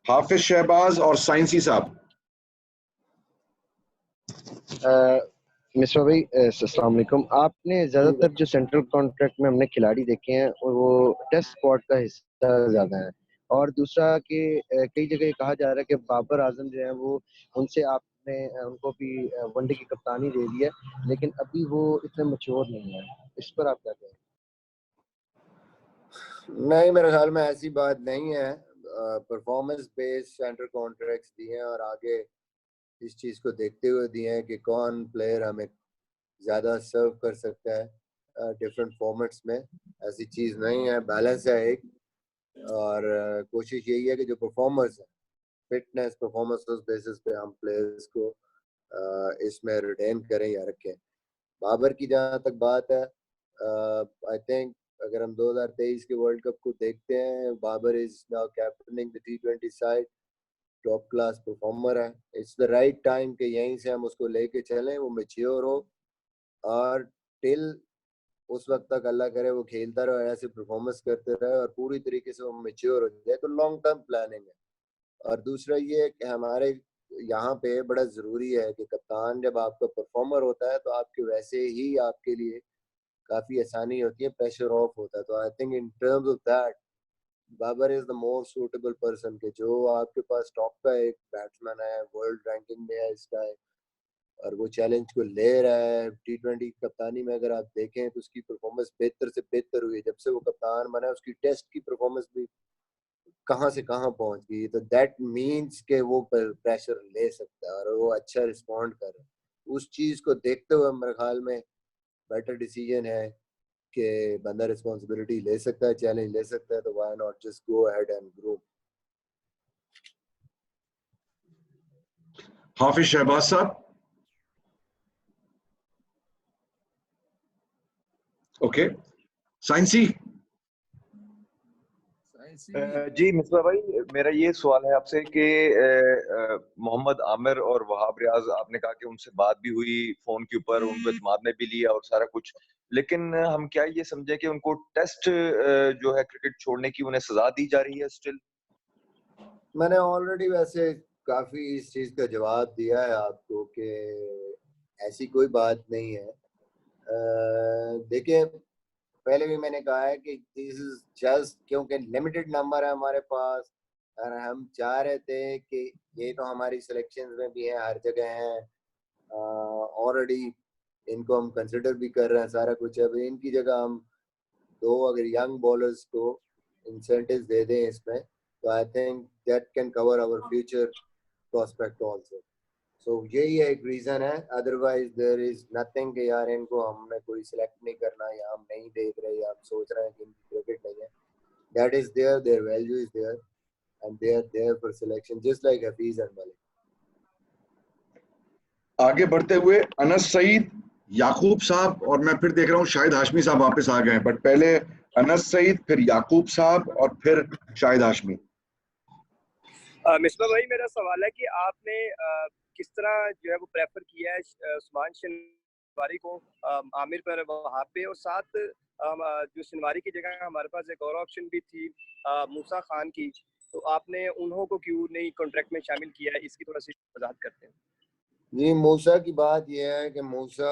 हाफिज शहबाज और साइंसी साहब। मिस्टर भाई अस्सलाम वालेकुम। आपने ज्यादातर जो सेंट्रल कॉन्ट्रैक्ट में हमने खिलाड़ी देखे हैं और वो टेस्ट स्क्वाड का हिस्सा ज्यादा है, और दूसरा कि कई जगह कहा जा रहा है कि बाबर आजम जो है वो उनसे आपने उनको भी वनडे की कप्तानी दे दी है, लेकिन अभी वो इतने मैच्योर नहीं है। इस पर आप क्या कहें? नहीं, मेरे ख्याल में ऐसी बात नहीं है। परफॉर्मेंस बेस्ड सेंट्रल कॉन्ट्रैक्ट्स दिए हैं और आगे इस चीज़ को देखते हुए दिए हैं कि कौन प्लेयर हमें ज़्यादा सर्व कर सकता है डिफरेंट फॉर्मेट्स में। ऐसी चीज़ नहीं है, बैलेंस है एक, और कोशिश यही है कि जो परफॉर्मर्स हैं, फिटनेस परफॉर्मेंस उस बेसिस पे हम प्लेयर्स को इसमें रिटेन करें या रखें। बाबर की जहाँ तक बात है, आई थिंक अगर हम 2023 के वर्ल्ड कप को देखते हैं, Babar is now captaining the T20 side, top class performer है। इट्स द राइट टाइम कि यहीं से हम उसको लेके चलें, वो मैच्योर हो, और टिल उस वक्त तक अल्लाह करे वो खेलता रहे, ऐसे परफॉर्मेंस करते रहे और पूरी तरीके से वो मैच्योर हो जाए, तो लॉन्ग टर्म प्लानिंग है। और दूसरा ये कि हमारे यहाँ पे बड़ा ज़रूरी है कि कप्तान जब आपका परफॉर्मर होता है तो आपके वैसे ही आपके लिए काफ़ी आसानी होती है, प्रेशर ऑफ होता है। तो I think in terms of that Babar is the more suitable person के जो आपके पास टॉप का एक बैट्समैन है, वर्ल्ड रैंकिंग में है इस टाइम, और वो चैलेंज को ले रहा है। T20 कप्तानी में अगर आप देखें तो उसकी परफॉर्मेंस बेहतर से बेहतर हुई है जब से वो कप्तान बना है। उसकी टेस्ट की परफॉर्मेंस भी कहाँ से कहाँ पहुंच गई, तो दैट मीन्स के वो प्रेशर ले सकता है और वो अच्छा रिस्पॉन्ड कर रहा है। उस चीज को देखते हुए मेरे ख्याल में बेटर डिसीजन है कि बंदा रिस्पॉन्सिबिलिटी ले सकता है, चैलेंज ले सकता है, तो why not just go ahead and grow. Hafeez Shahbaz साहब। ओके, साइंसी। जी मिसबा भाई, मेरा ये सवाल है आपसे कि मोहम्मद आमिर और वहाब रियाज, आपने कहा कि उनसे बात भी हुई फोन के ऊपर, उनको एतमाद में भी लिया और सारा कुछ, लेकिन हम क्या ये समझे कि उनको टेस्ट जो है क्रिकेट छोड़ने की उन्हें सजा दी जा रही है स्टिल? मैंने ऑलरेडी वैसे काफी इस चीज का जवाब दिया है आपको कि ऐसी कोई बात नहीं है। देखिए, पहले भी मैंने कहा है कि दिस इज जस्ट क्योंकि लिमिटेड नंबर है हमारे पास, और हम चाह रहे थे कि ये तो हमारी सिलेक्शन में भी है, हर जगह है, ऑलरेडी इनको हम कंसिडर भी कर रहे हैं, सारा कुछ है। अभी इनकी जगह हम दो अगर यंग बॉलर्स को इंसेंटिव्स दे दें इसमें, तो I think that can cover our future prospect also. So यही एक रीजन है, अदरवाइज देयर इज नथिंग कि यार इनको हमने कोई सिलेक्ट नहीं करना या हम नहीं देख रहे या हम सोच रहे हैं कि इनकी क्रिकेट नहीं है। That is their value is there and they are there for selection just like Hafeez and Malik. आगे बढ़ते हुए अनस सईद, याकूब साहब, और मैं फिर देख रहा हूँ शाहिद हाशमी साहब वापस आ गए, बट पहले अनस सईद, फिर याकूब साहब और फिर शाहिद हाशमी। मिसबा भाई, मेरा सवाल है कि आपने किस तरह जो है वो प्रेफर किया है उस्मान शनवारी को आमिर पर वहां पे, और साथ जो शनवारी की जगह हमारे पास एक और ऑप्शन भी थी मूसा खान की, तो आपने उन्हों को क्यों नहीं कॉन्ट्रैक्ट में शामिल किया है, इसकी थोड़ा सी वजाहत करते हैं। जी, मूसा की बात यह है कि मूसा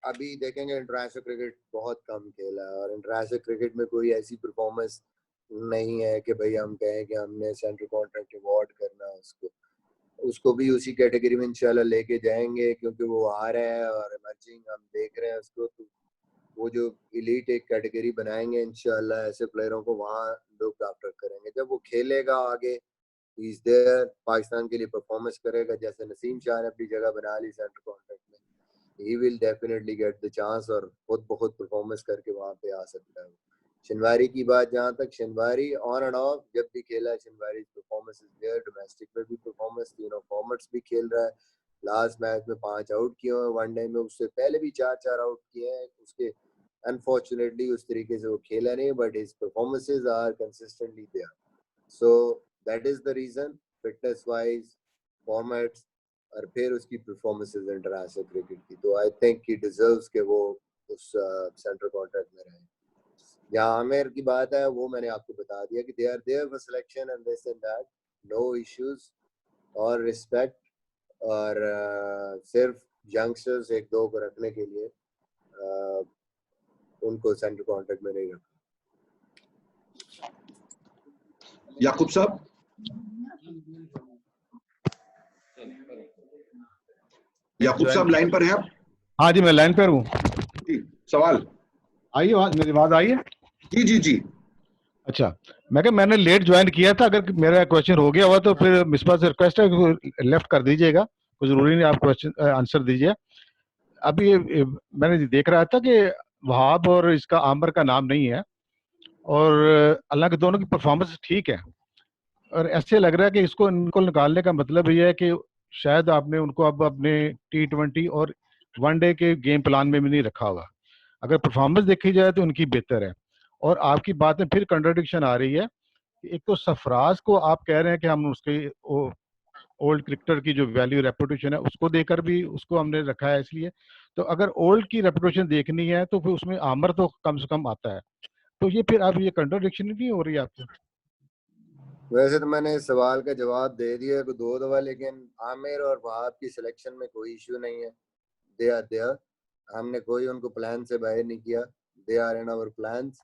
अभी देखेंगे इंटरनेशनल क्रिकेट बहुत कम खेला है, और इंटरनेशनल क्रिकेट में कोई ऐसी परफॉर्मेंस नहीं है कि भाई हम कहें कि हमने सेंट्रल कॉन्ट्रैक्ट अवार्ड करना है उसको भी उसी कैटेगरी में इंशाल्लाह लेके जाएंगे, क्योंकि वो आ रहा है और इमर्जिंग हम देख रहे हैं उसको, तो वो जो इलीट एक कैटेगरी बनाएंगे इंशाल्लाह, ऐसे प्लेयरों को वहाँ लोग आफ्टर करेंगे। जब वो खेलेगा आगे, ही इज देयर, पाकिस्तान के लिए परफॉर्मेंस करेगा, जैसे नसीम शाह ने अपनी जगह बना ली सेंट्रल कॉन्ट्रैक्ट में, he will definitely get the chance और खुद बहुत परफॉर्मेंस करके वहाँ पे आ सकता है। शनवारी की बात जहाँ तक, शनवारी ऑन एंड ऑफ जब भी खेला है, शनवारी परफॉर्मेंस इज देयर, डोमेस्टिक में भी परफॉर्मेंस, तीनों फॉर्मेट्स भी खेल रहा है। लास्ट मैच में 5 आउट किए हैं वनडे में, उससे पहले भी 4 आउट किए हैं उसके। अनफॉर्चुनेटली उस तरीके से वो खेला नहीं, but his performances are consistently there, so that is the reason, fitness wise, formats, और फिर उसकी परफॉर्मेंसेस इंटरनेशनल क्रिकेट की, तो आई थिंक ही डिजर्व्स के वो उस सेंट्रल कॉन्ट्रैक्ट में रहे। जहाँ आमिर की बात है वो मैंने आपको बता दिया कि they are there for selection and this and that, no issues और रिस्पेक्ट, और सिर्फ यंगस्टर्स एक दो को रखने के लिए उनको सेंट्रल कॉन्ट्रैक्ट में नहीं रखा। याकूब साहब। याकूब साहब लाइन पर हैं आप? हाँ जी, मैं लाइन पर हूँ। सवाल आइए, मेरी आवाज आई है? जी जी जी। अच्छा, मैंने लेट ज्वाइन किया था, अगर मेरा क्वेश्चन हो गया हुआ तो फिर मिसबा से रिक्वेस्ट है कि लेफ्ट कर दीजिएगा, कोई जरूरी नहीं आप क्वेश्चन आंसर दीजिए। अभी मैंने देख रहा था कि वहाब और इसका आमिर का नाम नहीं है, और हालांकि दोनों की परफॉर्मेंस ठीक है, और ऐसे लग रहा है कि इसको इनको निकालने का मतलब ये है कि शायद आपने उनको अब अपने T20 और वनडे के गेम प्लान में भी नहीं रखा होगा। अगर परफॉर्मेंस देखी जाए तो उनकी बेहतर है, और आपकी बात में फिर कंट्राडिक्शन आ रही है। एक तो सरफराज को आप कह रहे हैं कि हम उसके ओल्ड क्रिकेटर की जो वैल्यू रेपुटेशन है उसको देकर भी उसको हमने रखा है, इसलिए तो अगर ओल्ड की रेपुटेशन देखनी है तो फिर उसमें आमिर तो कम से कम आता है, तो ये फिर अब ये कंट्राडिक्शन नहीं हो रही है आपको? वैसे तो मैंने इस सवाल का जवाब दे दिया को 2 दफा, लेकिन आमिर और वहाब की सिलेक्शन में कोई इश्यू नहीं है, दे आर देयर, हमने कोई उनको प्लान से बाहर नहीं किया, they are in our plans,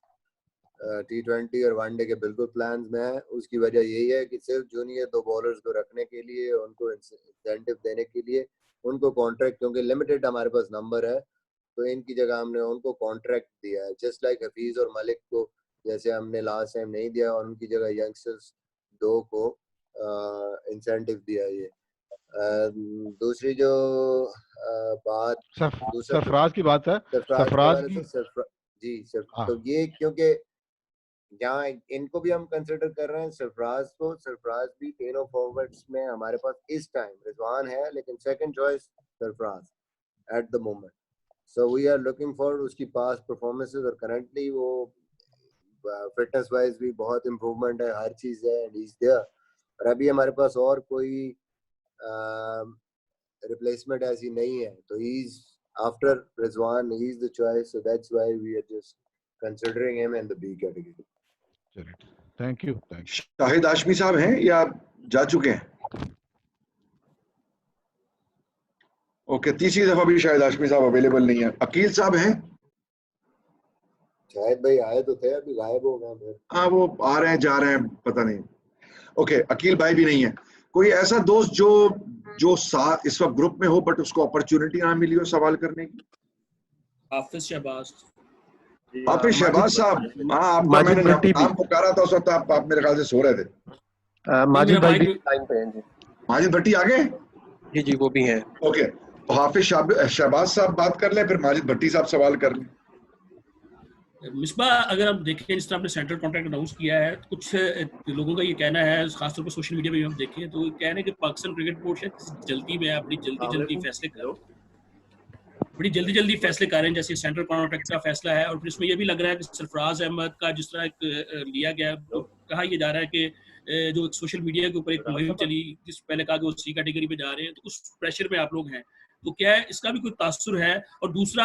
T20 और वनडे के बिल्कुल प्लान्स में है। उसकी वजह यही है कि सिर्फ जूनियर 2 बॉलर्स को रखने के लिए, उनको इंसेंटिव देने के लिए, उनको कॉन्ट्रैक्ट, क्योंकि लिमिटेड हमारे पास नंबर है, तो इनकी जगह हमने उनको कॉन्ट्रैक्ट दिया है, जस्ट लाइक हफीज और मलिक को जैसे हमने लास्ट टाइम नहीं दिया, और उनकी जगह यंगस्टर्स 2 को इंसेंटिव दिया। ये दूसरी जो बात सरफराज की बात है, सरफराज की जी सर, तो ये क्योंकि जहाँ इनको भी हम कंसिडर कर रहे हैं, सरफराज को, सरफराज भी तीनों फॉरवर्ड्स में हमारे पास इस टाइम रिजवान है, लेकिन second choice Sarfaraz at the moment. So we are looking for उसकी पास परफॉर्मेंसेस, और करंटली वो फिटनेस वाइज भी बहुत इम्प्रूवमेंट है, हर चीज़ है, एंड ही इज देयर। और अभी हमारे पास और कोई रिप्लेसमेंट ऐसी नहीं है, तो he is after Rizwan, he is the choice, so that's why we are just considering him in the B category. Thank you. Shahid Hashmi साहब हैं या जा चुके हैं? ओके, तीसरी दफा भी शाहिद हाशमी साहब अवेलेबल नहीं है। अकील साहब हैं? शाहिद भाई आए तो थे, अभी गायब हो गए फिर। हाँ, वो आ रहे हैं जा रहे हैं पता नहीं। ओके, अकील भाई भी नहीं है। कोई ऐसा दोस्त जो साथ इस वक्त ग्रुप में हो बट उसको अपॉर्चुनिटी ना मिली हो सवाल करने की? हाफिज शहबाज। हाफिज शहबाज साहब, हाँ आपका मैंने नाम पुकारा था उस वक्त, आप मेरे ख्याल से सो रहे थे। माजिद भाई भी लाइन पे हैं जी। माजिद भट्टी आ गए? जी जी वो भी हैं। ओके, तो हाफिज शहबाज साहब बात कर ले, फिर माजिद भट्टी साहब सवाल कर लें। मिसबा, अगर आप देखें जिस तरह आपने सेंट्रल कॉन्ट्रैक्ट अनाउंस किया है, कुछ लोगों का ये कहना है, खासतौर पर सोशल मीडिया में हम देखें तो कह रहे हैं कि पाकिस्तान क्रिकेट बोर्ड शायद जल्दी में अपनी जल्दी फैसले कर बड़ी जल्दी फैसले कर रहे हैं, जैसे सेंट्रल कॉन्ट्रैक्ट का फैसला है। और फिर इसमें यह भी लग रहा है कि सरफराज अहमद का जिस तरह लिया गया, तो कहा यह जा रहा है कि जो सोशल मीडिया के ऊपर एक मुहिम चली, जिस पहले कहा कि वो सी कैटेगरी में जा रहे हैं, तो उस प्रेशर में आप लोग हैं, तो क्या इसका भी कोई तासुर है? और दूसरा,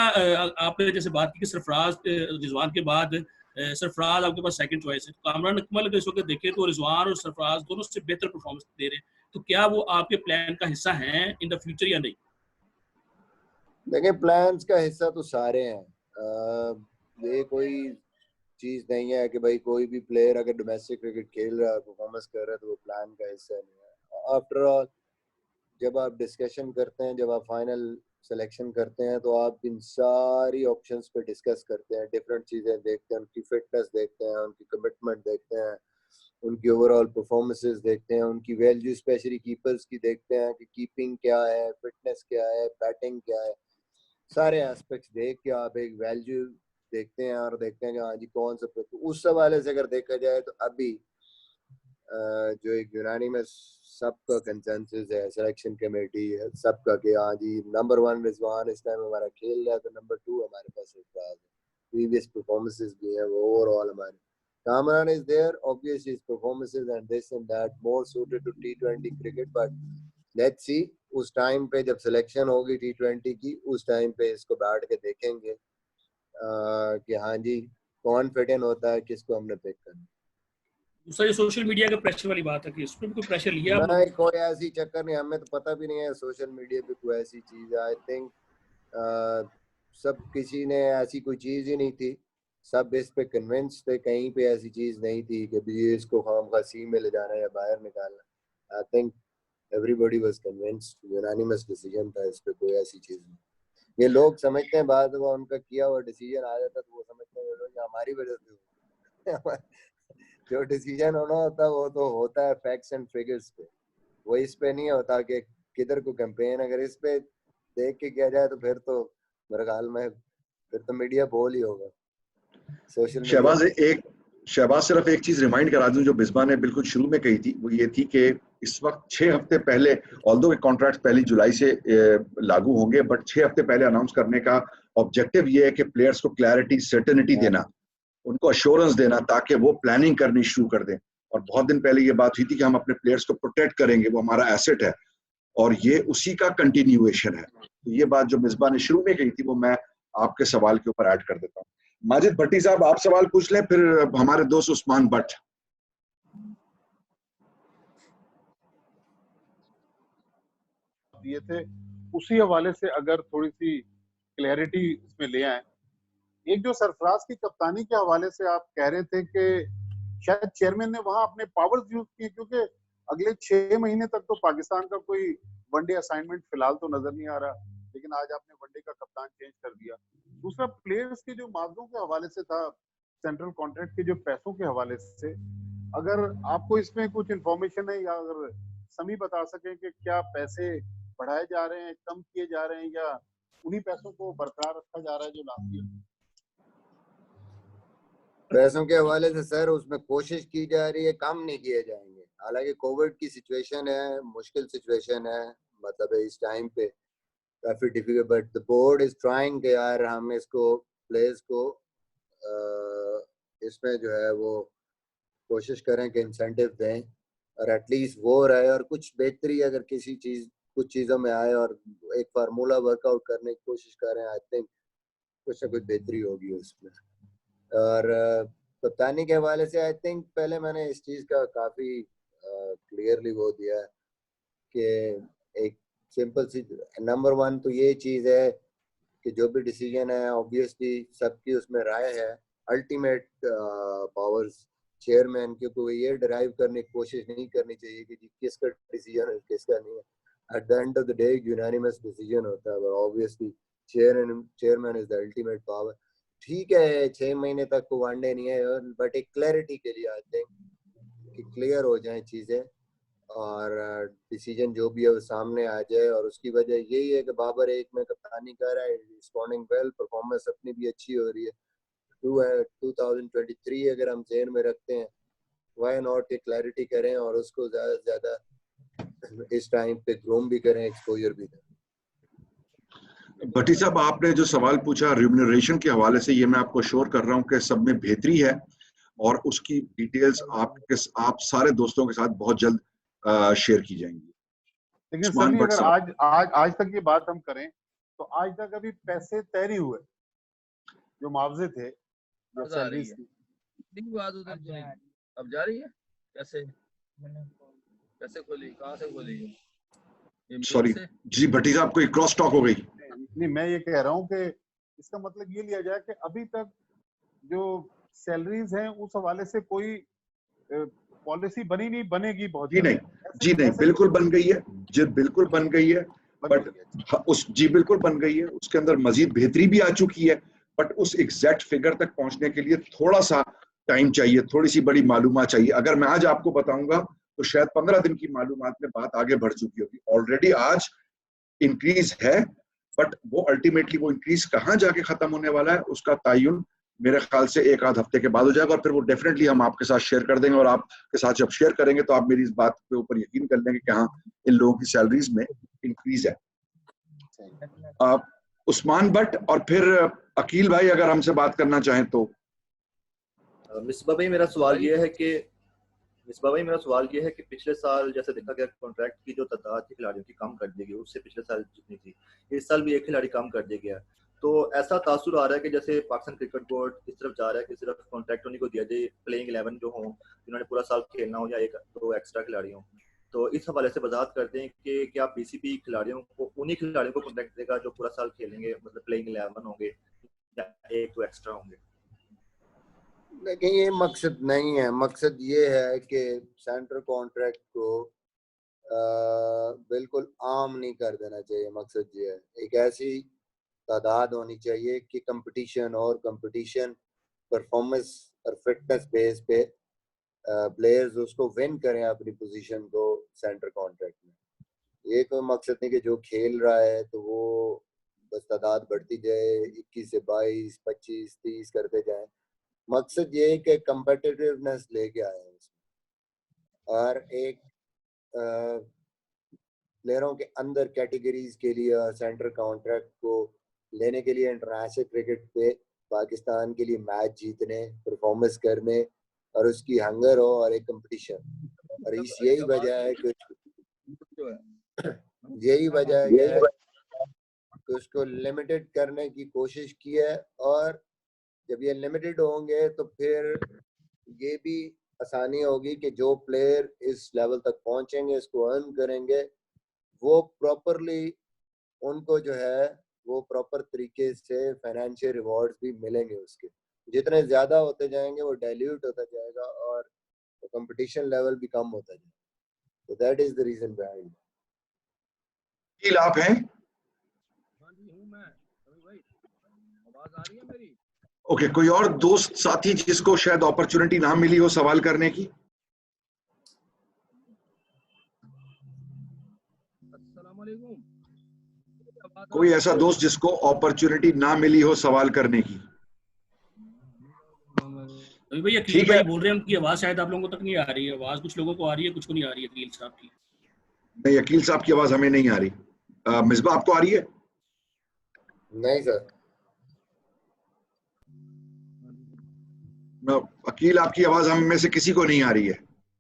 आपने जैसे बात की कि सरफराज रिजवान के बाद सरफराज आपके पास सेकंड चॉइस है, कामरान अकमल इस वक्त देखें तो रिजवान और सरफराज दोनों से बेहतर परफॉर्मेंस दे रहे हैं, तो क्या वो आपके प्लान का हिस्सा हैं इन द फ्यूचर या नहीं? देखिए, प्लान्स का हिस्सा तो सारे हैं। ये कोई चीज नहीं है कि भाई कोई भी प्लेयर अगर डोमेस्टिक क्रिकेट खेल रहा है, परफॉर्मेंस कर रहा है, तो वो प्लान का हिस्सा नहीं है। आफ्टर ऑल, जब आप डिस्कशन करते हैं, जब आप फाइनल सिलेक्शन करते हैं, तो आप इन सारी ऑप्शंस पे डिस्कस करते हैं, डिफरेंट चीज़ें देखते हैं, उनकी फिटनेस देखते हैं, उनकी कमिटमेंट देखते हैं, उनकी ओवरऑल परफॉर्मेंसेस देखते हैं, उनकी वैल्यू स्पेशली कीपर्स की देखते हैं कि कीपिंग क्या है, फिटनेस क्या है, बैटिंग क्या है, सारे एस्पेक्ट्स देख के आप एक वैल्यू देखते हैं और देखते हैं कि हाँ जी कौन सा। तो उस हवाले से अगर देखा जाए तो अभी जो एक यूनानिमस सबका कंसेंसस है, सिलेक्शन कमेटी है सबका, कि हाँ जी नंबर 1 रिजवान इस टाइम हमारा खेल रहा है, तो नंबर 2 हमारे पास सरफराज है, प्रीवियस परफॉर्मेंसेस भी हैं वो ओवरऑल हमारे। Kamran is there, obviously his performances and this and that more suited to T20 cricket, but let's see उस टाइम पे जब सिलेक्शन होगी T20 की, उस टाइम पे इसको बैठ के देखेंगे कि हाँ जी कौन फिट इन होता है, किसको हमने पिक करना। दूसरा ये सोशल मीडिया का प्रेशर वाली बात है कि इसमें भी कोई प्रेशर लिया आप नहीं, कोई ऐसी चक्कर नहीं, हमें तो पता भी नहीं है सोशल मीडिया पे कोई ऐसी चीज है। आई थिंक सब किसी ने ऐसी कोई चीज ही नहीं थी, सब इस पे कन्विंस थे, कहीं पे ऐसी चीज नहीं थी कि भी इसको खामखा सी में ले जाना या बाहर निकालना। I think everybody was convinced, unanimous decision था, इस पे कोई ऐसी चीज नहीं। ये लोग समझते हैं बाद में उनका किया हुआ डिसीजन आ जाता तो वो समझते हैं कि हमारी वजह से जो डिसीजन होना होता है वो तो होता है फैक्ट्स एंड फिगर्स पे, वो इस पे नहीं होता कि किधर को कैंपेन। अगर इस पे देख के किया जाए तो फिर तो मेरे ख्याल में फिर तो मीडिया बोल ही होगा, सोशल मीडिया। शहबाज सिर्फ एक चीज रिमाइंड करा दूं जो बिस्बा ने बिल्कुल शुरू में कही थी, वो ये थी कि इस वक्त 6 हफ्ते पहले, ऑल्दो कॉन्ट्रैक्ट 1 जुलाई से लागू होंगे, बट 6 हफ्ते पहले अनाउंस करने का ऑब्जेक्टिव ये है कि प्लेयर्स को क्लैरिटी, सर्टेनिटी देना, उनको अश्योरेंस देना, ताकि वो प्लानिंग करनी शुरू कर दें। और बहुत दिन पहले ये बात हुई थी कि हम अपने प्लेयर्स को प्रोटेक्ट करेंगे, वो हमारा एसेट है, और ये उसी का कंटिन्यूएशन है। तो ये बात जो मिसबा ने शुरू में कही थी वो मैं आपके सवाल के ऊपर ऐड कर देता हूँ। माजिद भट्टी साहब आप सवाल पूछ लें, फिर हमारे दोस्त उस्मान भट्ट। दिए थे उसी हवाले से अगर थोड़ी सी क्लैरिटी इसमें ले आए। एक जो सरफराज की कप्तानी के हवाले से आप कह रहे थे कि शायद चेयरमैन ने वहां अपने पावर्स यूज किए, क्योंकि अगले 6 महीने तक तो पाकिस्तान का कोई वनडे असाइनमेंट फिलहाल तो नजर नहीं आ रहा, लेकिन आज आपने वनडे का कप्तान चेंज कर दिया। दूसरा, प्लेयर्स के जो मावजों के हवाले से था, सेंट्रल कॉन्ट्रैक्ट के जो पैसों के हवाले से, अगर आपको इसमें कुछ इंफॉर्मेशन है या अगर समी बता सकें कि क्या पैसे बढ़ाए जा रहे हैं, कम किए जा रहे हैं, या उन्हीं पैसों को बरकरार रखा जा रहा है जो लास्ट ईयर। पैसों के हवाले से सर उसमें कोशिश की जा रही है, काम नहीं किए जाएंगे। हालांकि कोविड की सिचुएशन है, मुश्किल सिचुएशन है, मतलब इस टाइम पे काफी difficult, but the board is trying कि यार हम इसको प्लेयर्स को इसमें जो है वो कोशिश करें कि इंसेंटिव दें और एटलीस्ट वो रहे, और कुछ बेहतरी अगर किसी चीज कुछ चीज़ों में आए और एक फार्मूला वर्कआउट करने की कोशिश करें, आई थिंक कुछ ना कुछ बेहतरी होगी उसमें। और कप्तानी के हवाले से आई थिंक पहले मैंने इस चीज़ का काफ़ी क्लियरली वो दिया कि एक सिंपल सी नंबर 1 तो ये चीज़ है कि जो भी डिसीजन है ऑब्वियसली सबकी उसमें राय है, अल्टीमेट पावर्स चेयरमैन के को ये डिराइव करने की कोशिश नहीं करनी चाहिए कि किसका डिसीजन है किसका नहीं है। At the end of the day unanimous decision होता है, obviously chairman is the ultimate power. ठीक है 6 महीने तक को वनडे नहीं है, बट एक क्लैरिटी के लिए आई थिंक कि क्लियर हो जाए चीज़ें और डिसीजन जो भी है वो सामने आ जाए। और उसकी वजह यही है कि बाबर एक में कप्तानी कर रहा है, रिस्पॉन्डिंग वेल, परफॉर्मेंस अपनी भी अच्छी हो रही है। 2023 अगर हम ज़हन में रखते हैं, वाई नॉट के क्लैरिटी करें और उसको ज़्यादा से ज़्यादा इस टाइम पे ग्रूम भी करें, एक्सपोजर भी दें। भट्टी साहब, आपने जो सवाल पूछा रिम्यूनरेशन के हवाले से, ये मैं आपको श्योर कर रहा हूँ कि सब में बेहतरी है और उसकी डिटेल्स आप सारे दोस्तों के साथ बहुत जल्द शेयर की जाएंगी। लेकिन सभी अगर आज तक की बात हम करें तो आज तक अभी पैसे तय नहीं हुए, जो मुआवजे थे, जो सैलरीज की बात उधर अब जा रही है। कैसे खोली, कहाँ से खोली? सॉरी जी भट्टी साहब, कोई क्रॉस टॉक हो गई। नहीं, मैं ये कह रहा हूँ कि इसका मतलब ये लिया जाए कि अभी तक जो सैलरीज हैं उस हवाले से कोई पॉलिसी बनी नहीं, बनेगी बहुत जी नहीं बिल्कुल बन गई है जी, बिल्कुल बन गई है, बट बिल्कुल बन गई है। उसके अंदर मजीद बेहतरी भी आ चुकी है, बट उस एग्जैक्ट फिगर तक पहुंचने के लिए थोड़ा सा टाइम चाहिए, थोड़ी सी बड़ी मालूमात चाहिए। अगर मैं आज आपको बताऊंगा तो शायद 15 दिन की मालूमात में बात आगे बढ़ चुकी होगी। ऑलरेडी आज इंक्रीज है, बट वो अल्टीमेटली वो इंक्रीज कहाँ जाके खत्म होने वाला है उसका तयन मेरे ख्याल से 1 आध हफ्ते के बाद हो जाएगा, और फिर वो डेफिनेटली हम आपके साथ शेयर कर देंगे। और आपके साथ जब शेयर करेंगे तो आप मेरी इस बात के ऊपर यकीन कर लेंगे कि हाँ, इन लोगों की सैलरीज में इंक्रीज है। उस्मान भट्ट और फिर अकील भाई अगर हमसे बात करना चाहें तो। मिसबा भाई, मेरा सवाल ये है कि पिछले साल जैसे देखा गया कॉन्ट्रैक्ट की जो तादाद थी खिलाड़ियों की कम कर दी गई, उससे पिछले साल जितनी थी इस साल भी एक खिलाड़ी कम कर दिया गया। तो ऐसा तासुर आ रहा है कि जैसे पाकिस्तान क्रिकेट बोर्ड इस तरफ जा रहा है कि सिर्फ कॉन्ट्रैक्ट उन्हीं को दिया जाए, प्लेइंग 11 जो हों जिन्होंने पूरा साल खेलना हो या 1-2 एक्स्ट्रा खिलाड़ी हों। तो इस हवाले से वजाहत करते हैं कि क्या बीसीबी खिलाड़ियों को उन्हीं खिलाड़ियों को कॉन्ट्रैक्ट देगा जो पूरा साल खेलेंगे, मतलब प्लेइंग 11 होंगे या 1-2 एक्स्ट्रा होंगे? लेकिन ये मकसद नहीं है। मकसद ये है कि सेंटर कॉन्ट्रैक्ट को बिल्कुल आम नहीं कर देना चाहिए। मकसद ये है एक ऐसी तादाद होनी चाहिए कि कंपटीशन परफॉर्मेंस और फिटनेस बेस पे प्लेयर्स उसको विन करें अपनी पोजीशन को सेंटर कॉन्ट्रैक्ट में। ये कोई मकसद नहीं कि जो खेल रहा है तो वो बस तादाद बढ़ती जाए, 21 से 22, 25, 30 करते जाए। मकसद ये है कि कम्पिटिटिवनेस लेके आए हैं उसमें, और एक प्लेयरों के अंदर कैटेगरीज के लिए सेंटर कॉन्ट्रैक्ट को लेने के लिए इंटरनेशनल क्रिकेट पे पाकिस्तान के लिए मैच जीतने, परफॉर्मेंस करने और उसकी हंगर हो और एक कंपटीशन। और यही वजह है कि उसको लिमिटेड करने की कोशिश की है। और जब ये लिमिटेड होंगे तो फिर ये भी आसानी होगी कि जो प्लेयर इस लेवल तक पहुंचेंगे, इसको अर्न करेंगे, वो प्रॉपरली उनको जो है वो प्रॉपर तरीके से फाइनेंशियल रिवॉर्ड्स भी मिलेंगे। उसके जितने ज्यादा होते जाएंगे वो डाइल्यूट होता जाएगा और कंपटीशन लेवल भी कम होता जाएगा। तो that is the reason behind. की लाभ है? आवाज आ रही है मेरी? ओके, कोई और दोस्त साथी जिसको शायद अपॉर्चुनिटी ना मिली हो सवाल करने की? अस्सलाम वालेकुम। कोई ऐसा दोस्त जिसको अपॉर्चुनिटी ना मिली हो सवाल करने की? अभी भाई अकील भाई बोल रहे हैं, उनकी आवाज शायद आप लोगों तक नहीं आ रही है। आवाज कुछ लोगों को आ रही है, कुछ को नहीं आ रही है अकील साहब की। नहीं, अकील साहब की आवाज हमें नहीं आ रही। मिसबा आपको आ रही है? नहीं सर। अकील आपकी आवाज हम में से किसी को नहीं आ रही है।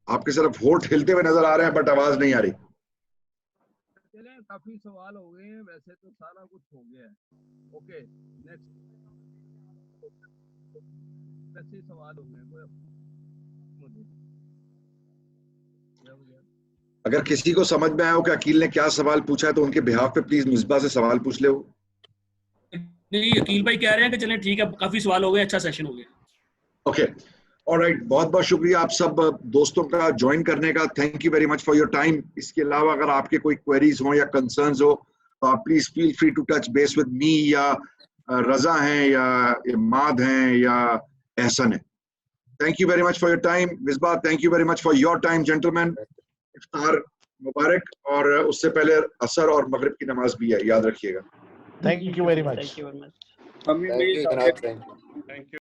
आपके सिर्फ होठ हिलते हुए नजर आ रहे हैं बट आवाज नहीं आ रही। चले, काफी सवाल हो गए हैं, वैसे तो सारा कुछ हो गया है। ओके नेक्स्ट, वैसे सवाल हो गए मुझे। अगर किसी को समझ में आया हो कि अकील ने क्या सवाल पूछा है तो उनके बिहाफ पे प्लीज मिसबा से सवाल पूछ ले। नहीं, अकील भाई कह रहे हैं कि चलें ठीक है, काफी सवाल हो गए, अच्छा सेशन हो गया। ओके, ऑलराइट, बहुत बहुत शुक्रिया आप सब दोस्तों का ज्वाइन करने का। Thank you very much for your time. इसके अलावा अगर आपके कोई क्वेरीज हो या कंसर्न्स हो तो आप please feel free to touch base with me, या रजा हैं या इमाद हैं या एहसन है। Thank you very much for your time. Misbah, thank you very much for your time. Gentleman, इफ्तार मुबारक, और उससे पहले असर और मगरिब की नमाज भी है, याद रखिएगा। Thank you very much. Thank you जनाब, थैंक यू।